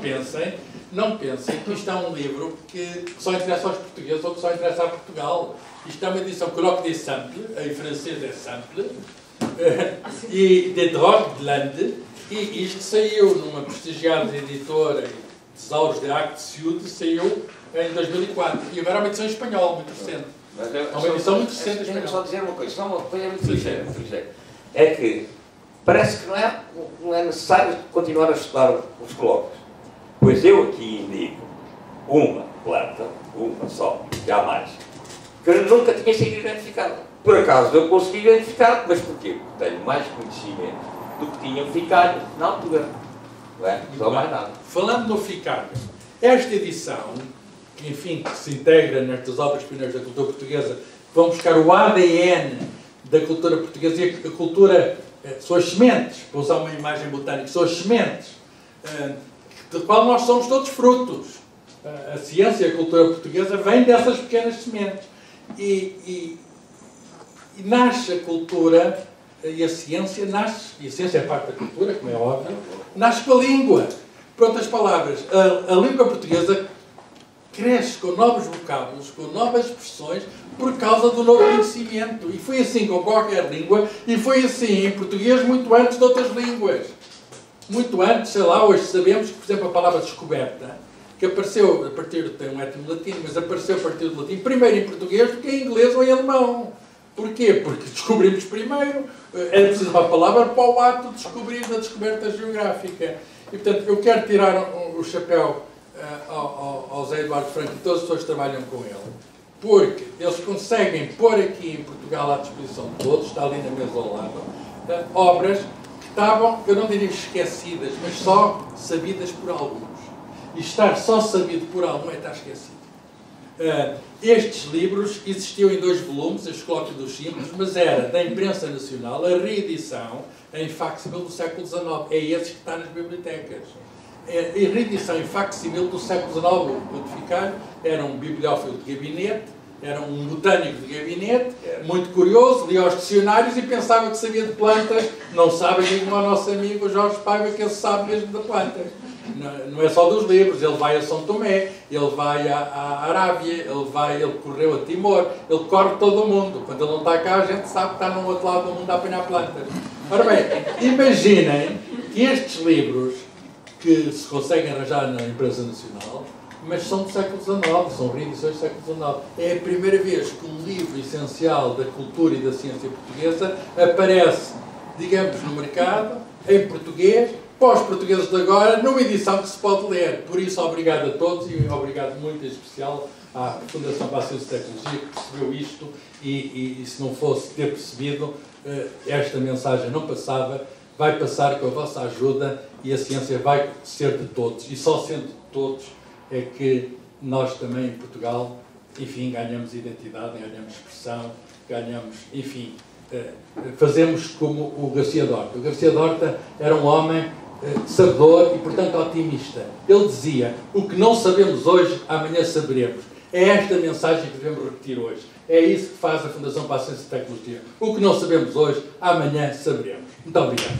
pensem que isto é um livro que só interessa aos portugueses ou que só interessa a Portugal. Isto é uma edição Colloque des Simples, em francês é Simple, e de Drogue de Lande, e isto saiu numa prestigiada editora, Tesouros de Actes Sud, saiu em 2004. E agora é uma edição em espanhol, muito recente. É uma edição muito recente em espanhol. Só dizer uma coisa, só uma coisa muito ligeira. É que parece que não é necessário continuar a estudar os colóquios. Pois eu aqui indico uma planta, uma só, jamais, que eu nunca tinha sido identificada. Por acaso eu consegui identificar, mas porquê? Porque tenho mais conhecimento do que tinha o ficário na altura. Não é? Só mais nada. Falando no ficário, esta edição, que enfim que se integra nestas obras pioneiras da cultura portuguesa, que vão buscar o ADN da cultura portuguesa e a cultura, são as sementes, para usar uma imagem botânica, são as sementes, de qual nós somos todos frutos. A ciência e a cultura portuguesa vêm dessas pequenas sementes. E nasce a cultura e a ciência nasce, e a ciência é parte da cultura, como é óbvio, nasce com a língua. Por outras palavras, a língua portuguesa cresce com novos vocábulos, com novas expressões, por causa do novo conhecimento. E foi assim com qualquer língua, e foi assim em português muito antes de outras línguas. Muito antes, sei lá, hoje sabemos que, por exemplo, a palavra descoberta, que apareceu a partir, tem um étimo latino, mas apareceu a partir do latim, primeiro em português do que em inglês ou em alemão. Porquê? Porque descobrimos primeiro, era preciso uma palavra para o ato de descobrir da descoberta geográfica. E, portanto, eu quero tirar o chapéu ao Zé Eduardo Franco e todas as pessoas que trabalham com ele, porque eles conseguem pôr aqui em Portugal à disposição de todos, está ali na mesa ao lado, obras que estavam, eu não diria esquecidas, mas só sabidas por alguns. E estar só sabido por algum é estar esquecido. Estes livros existiam em 2 volumes, As Colóquias dos Símbolos, mas era da imprensa nacional a reedição em facsímil do século XIX. É esse que está nas bibliotecas. A reedição em facsímil do século XIX, o codificário, era um bibliófilo de gabinete, era um botânico de gabinete, muito curioso, lia os dicionários e pensava que sabia de plantas. Não sabe, como o nosso amigo Jorge Paiva, que ele sabe mesmo de plantas. Não é só dos livros, ele vai a São Tomé, ele vai à Arábia, ele correu a Timor, ele corre todo o mundo. Quando ele não está cá, a gente sabe que está no outro lado do mundo a apanhar plantas. Ora bem, imaginem que estes livros, que se conseguem arranjar na imprensa nacional, mas são do século XIX, são reedições do século XIX. É a primeira vez que um livro essencial da cultura e da ciência portuguesa aparece, digamos, no mercado, em português, para os portugueses de agora, numa edição que se pode ler. Por isso, obrigado a todos e obrigado muito em especial à Fundação para a Ciência e Tecnologia, que percebeu isto e se não fosse ter percebido, esta mensagem não passava, vai passar com a vossa ajuda e a ciência vai ser de todos. E só sendo de todos é que nós também em Portugal, enfim, ganhamos identidade, ganhamos expressão, ganhamos, enfim, fazemos como o Garcia de Horta. O Garcia de Horta era um homem sabedor e, portanto, otimista. Ele dizia, o que não sabemos hoje, amanhã saberemos. É esta mensagem que devemos repetir hoje. É isso que faz a Fundação para a Ciência e Tecnologia. O que não sabemos hoje, amanhã saberemos. Muito obrigado.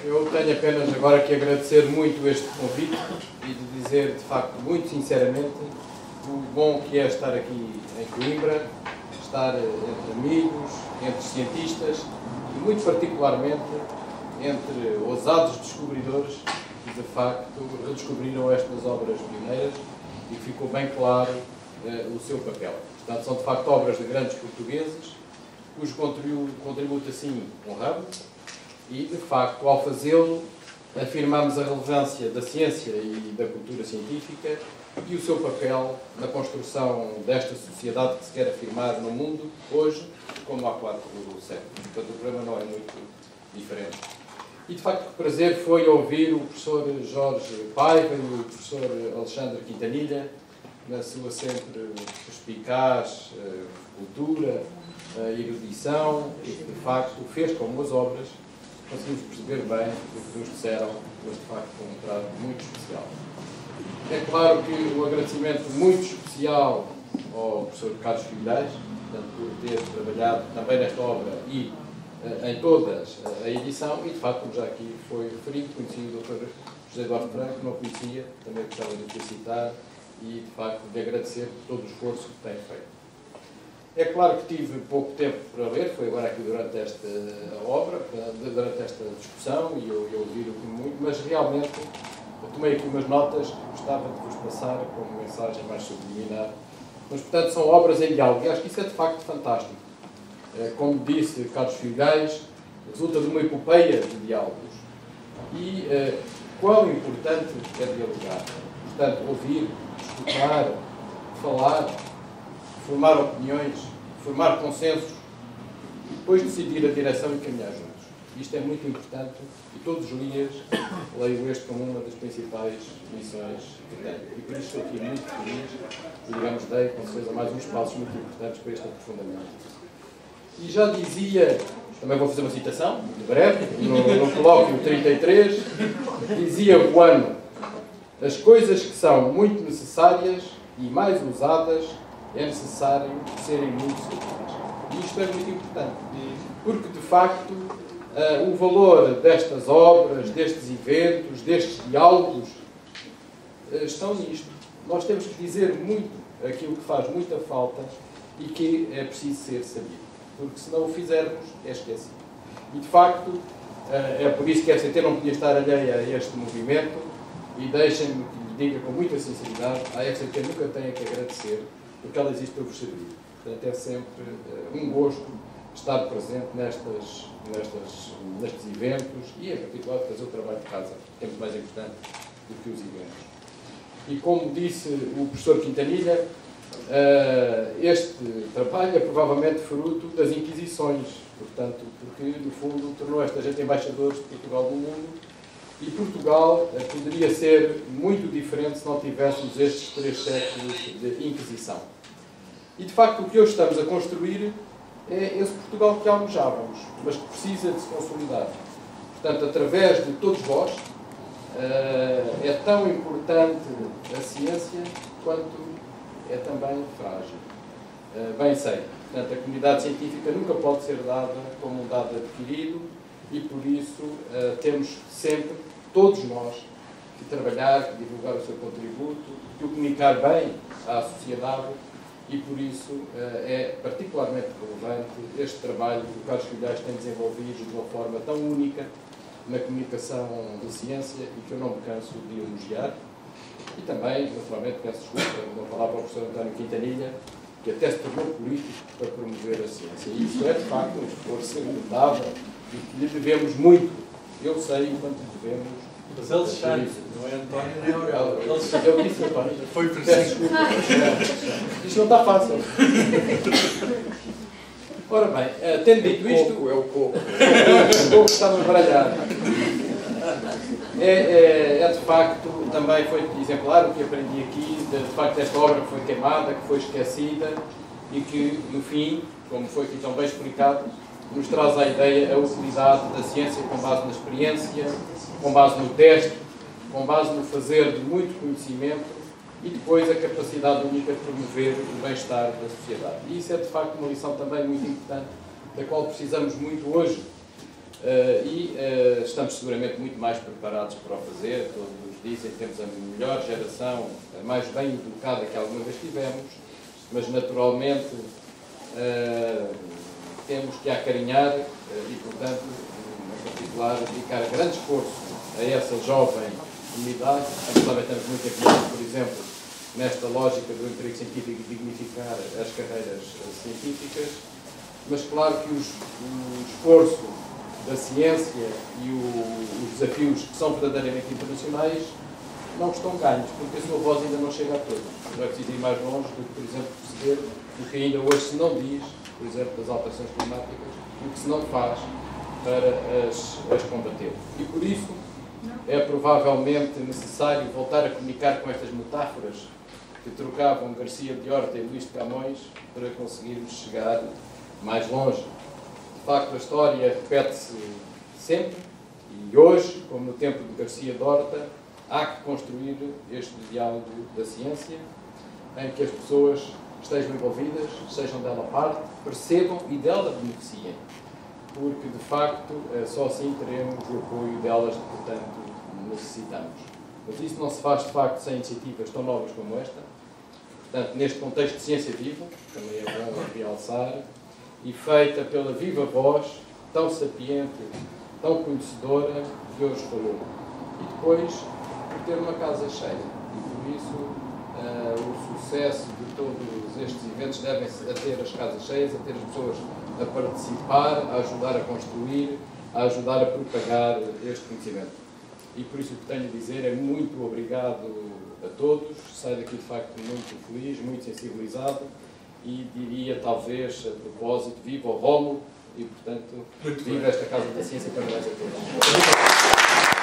Eu tenho apenas agora que agradecer muito este convite e de dizer, de facto, muito sinceramente, o bom que é estar aqui em Coimbra, estar entre amigos, entre cientistas e, muito particularmente, entre ousados descobridores que, de facto, redescobriram estas obras pioneiras e que ficou bem claro o seu papel. Portanto, são, de facto, obras de grandes portugueses, cujo contributo, assim, honramos. E, de facto, ao fazê-lo, afirmamos a relevância da ciência e da cultura científica e o seu papel na construção desta sociedade que se quer afirmar no mundo, hoje, como há 4 séculos. Portanto, o problema não é muito diferente. E, de facto, que prazer foi ouvir o professor Jorge Paiva e o professor Alexandre Quintanilha, na sua sempre perspicaz cultura, erudição, e que, de facto, fez com as obras. Conseguimos perceber bem o que nos disseram, mas de facto com um trato muito especial. É claro que um agradecimento muito especial ao professor Carlos Filhais, portanto, por ter trabalhado também nesta obra e em todas a edição, e de facto, como já aqui foi referido, conheci o Dr. José Eduardo Franco, que não conhecia, também gostava de o felicitar e de facto de agradecer por todo o esforço que tem feito. É claro que tive pouco tempo para ler, foi agora aqui durante esta obra, durante esta discussão, e eu ouvi muito, mas realmente eu tomei aqui umas notas que gostava de vos passar como mensagem mais subliminar. Mas, portanto, são obras em diálogo, e acho que isso é de facto fantástico. Como disse Carlos Filhais, resulta de uma epopeia de diálogos. E quão importante é dialogar. Portanto, ouvir, escutar, falar, formar opiniões, formar consensos e depois decidir a direção e caminhar juntos. Isto é muito importante e todos os dias leio este como uma das principais missões que tenho. E por isso estou aqui muito feliz e, digamos, dei com certeza mais uns passos muito importantes para este aprofundamento. E já dizia, também vou fazer uma citação, de breve, no colóquio 33, dizia o ano, as coisas que são muito necessárias e mais usadas é necessário serem muito seguras. E isto é muito importante, porque, de facto, o valor destas obras, destes eventos, destes diálogos, estão nisto. Nós temos que dizer muito aquilo que faz muita falta e que é preciso ser sabido. Porque, se não o fizermos, é esquecido. E, de facto, é por isso que a FCT não podia estar alheia a este movimento e deixem-me que lhe diga com muita sinceridade, a FCT nunca tem que agradecer porque ela existe para vos servir. Portanto, é sempre um gosto estar presente nestes eventos e, em particular, fazer o trabalho de casa, que é muito mais importante do que os eventos. E, como disse o professor Quintanilha, Este trabalho é provavelmente fruto das Inquisições, portanto, porque, no fundo, tornou esta gente embaixadores de Portugal no mundo, e Portugal poderia ser muito diferente se não tivéssemos estes 3 séculos de Inquisição. E, de facto, o que hoje estamos a construir é esse Portugal que almejávamos, mas que precisa de se consolidar. Portanto, através de todos vós, é tão importante a ciência quanto é também frágil. Bem sei. Portanto, a comunidade científica nunca pode ser dada como um dado adquirido e, por isso, temos sempre, todos nós, que trabalhar, que divulgar o seu contributo, que o comunicar bem à sociedade e, por isso, é particularmente relevante este trabalho que o Carlos Filhais tem desenvolvido de uma forma tão única na comunicação de ciência e que eu não me canso de elogiar. E também, naturalmente, peço desculpa, não falar para o professor António Quintanilha, que até se tornou político para promover a ciência. E isso é, de facto, um esforço notável e que lhe devemos muito. Eu sei o quanto devemos. Mas Alexandre, não é António nem Aurélio. Eu disse António. Foi Peço preciso. desculpa. Isto não está fácil. Ora bem, tendo dito isto... É o coco. O coco está-me a baralhar. É de facto, também foi exemplar o que aprendi aqui, de facto esta obra que foi queimada, que foi esquecida e que, no fim, como foi aqui tão bem explicado, nos traz à ideia a utilidade da ciência com base na experiência, com base no teste, com base no fazer de muito conhecimento e depois a capacidade única de promover o bem-estar da sociedade. E isso é de facto uma lição também muito importante, da qual precisamos muito hoje. Estamos seguramente muito mais preparados para o fazer, todos nos dizem que temos a melhor geração, a mais bem educada que alguma vez tivemos, mas naturalmente temos que acarinhar e, portanto, em particular, dedicar grande esforço a essa jovem comunidade. Também estamos muito empenhados, por exemplo, nesta lógica do emprego científico e dignificar as carreiras científicas, mas claro que o esforço da ciência e os desafios que são verdadeiramente internacionais não estão ganhos, porque a sua voz ainda não chega a todos. Não é preciso ir mais longe do que, por exemplo, perceber o que ainda hoje se não diz, por exemplo, das alterações climáticas, e o que se não faz para as combater. E por isso é provavelmente necessário voltar a comunicar com estas metáforas que trocavam Garcia de Horta e Luís de Camões para conseguirmos chegar mais longe. De facto, a história repete-se sempre, e hoje, como no tempo de Garcia de Horta, há que construir este diálogo da ciência, em que as pessoas estejam envolvidas, sejam dela parte, percebam e dela beneficiem, porque, de facto, só assim teremos o apoio delas que, portanto, necessitamos. Mas isso não se faz, de facto, sem iniciativas tão novas como esta. Portanto, neste contexto de ciência viva, também é bom realçar, e feita pela viva voz, tão sapiente, tão conhecedora, que hoje falou. E depois, por ter uma casa cheia. E por isso, o sucesso de todos estes eventos deve-se a ter as casas cheias, a ter as pessoas a participar, a ajudar a construir, a ajudar a propagar este conhecimento. E por isso o que tenho a dizer é muito obrigado a todos, saio daqui de facto muito feliz, muito sensibilizado e diria talvez a propósito, viva o Rómulo e portanto viva esta Casa da Ciência para nós a todos.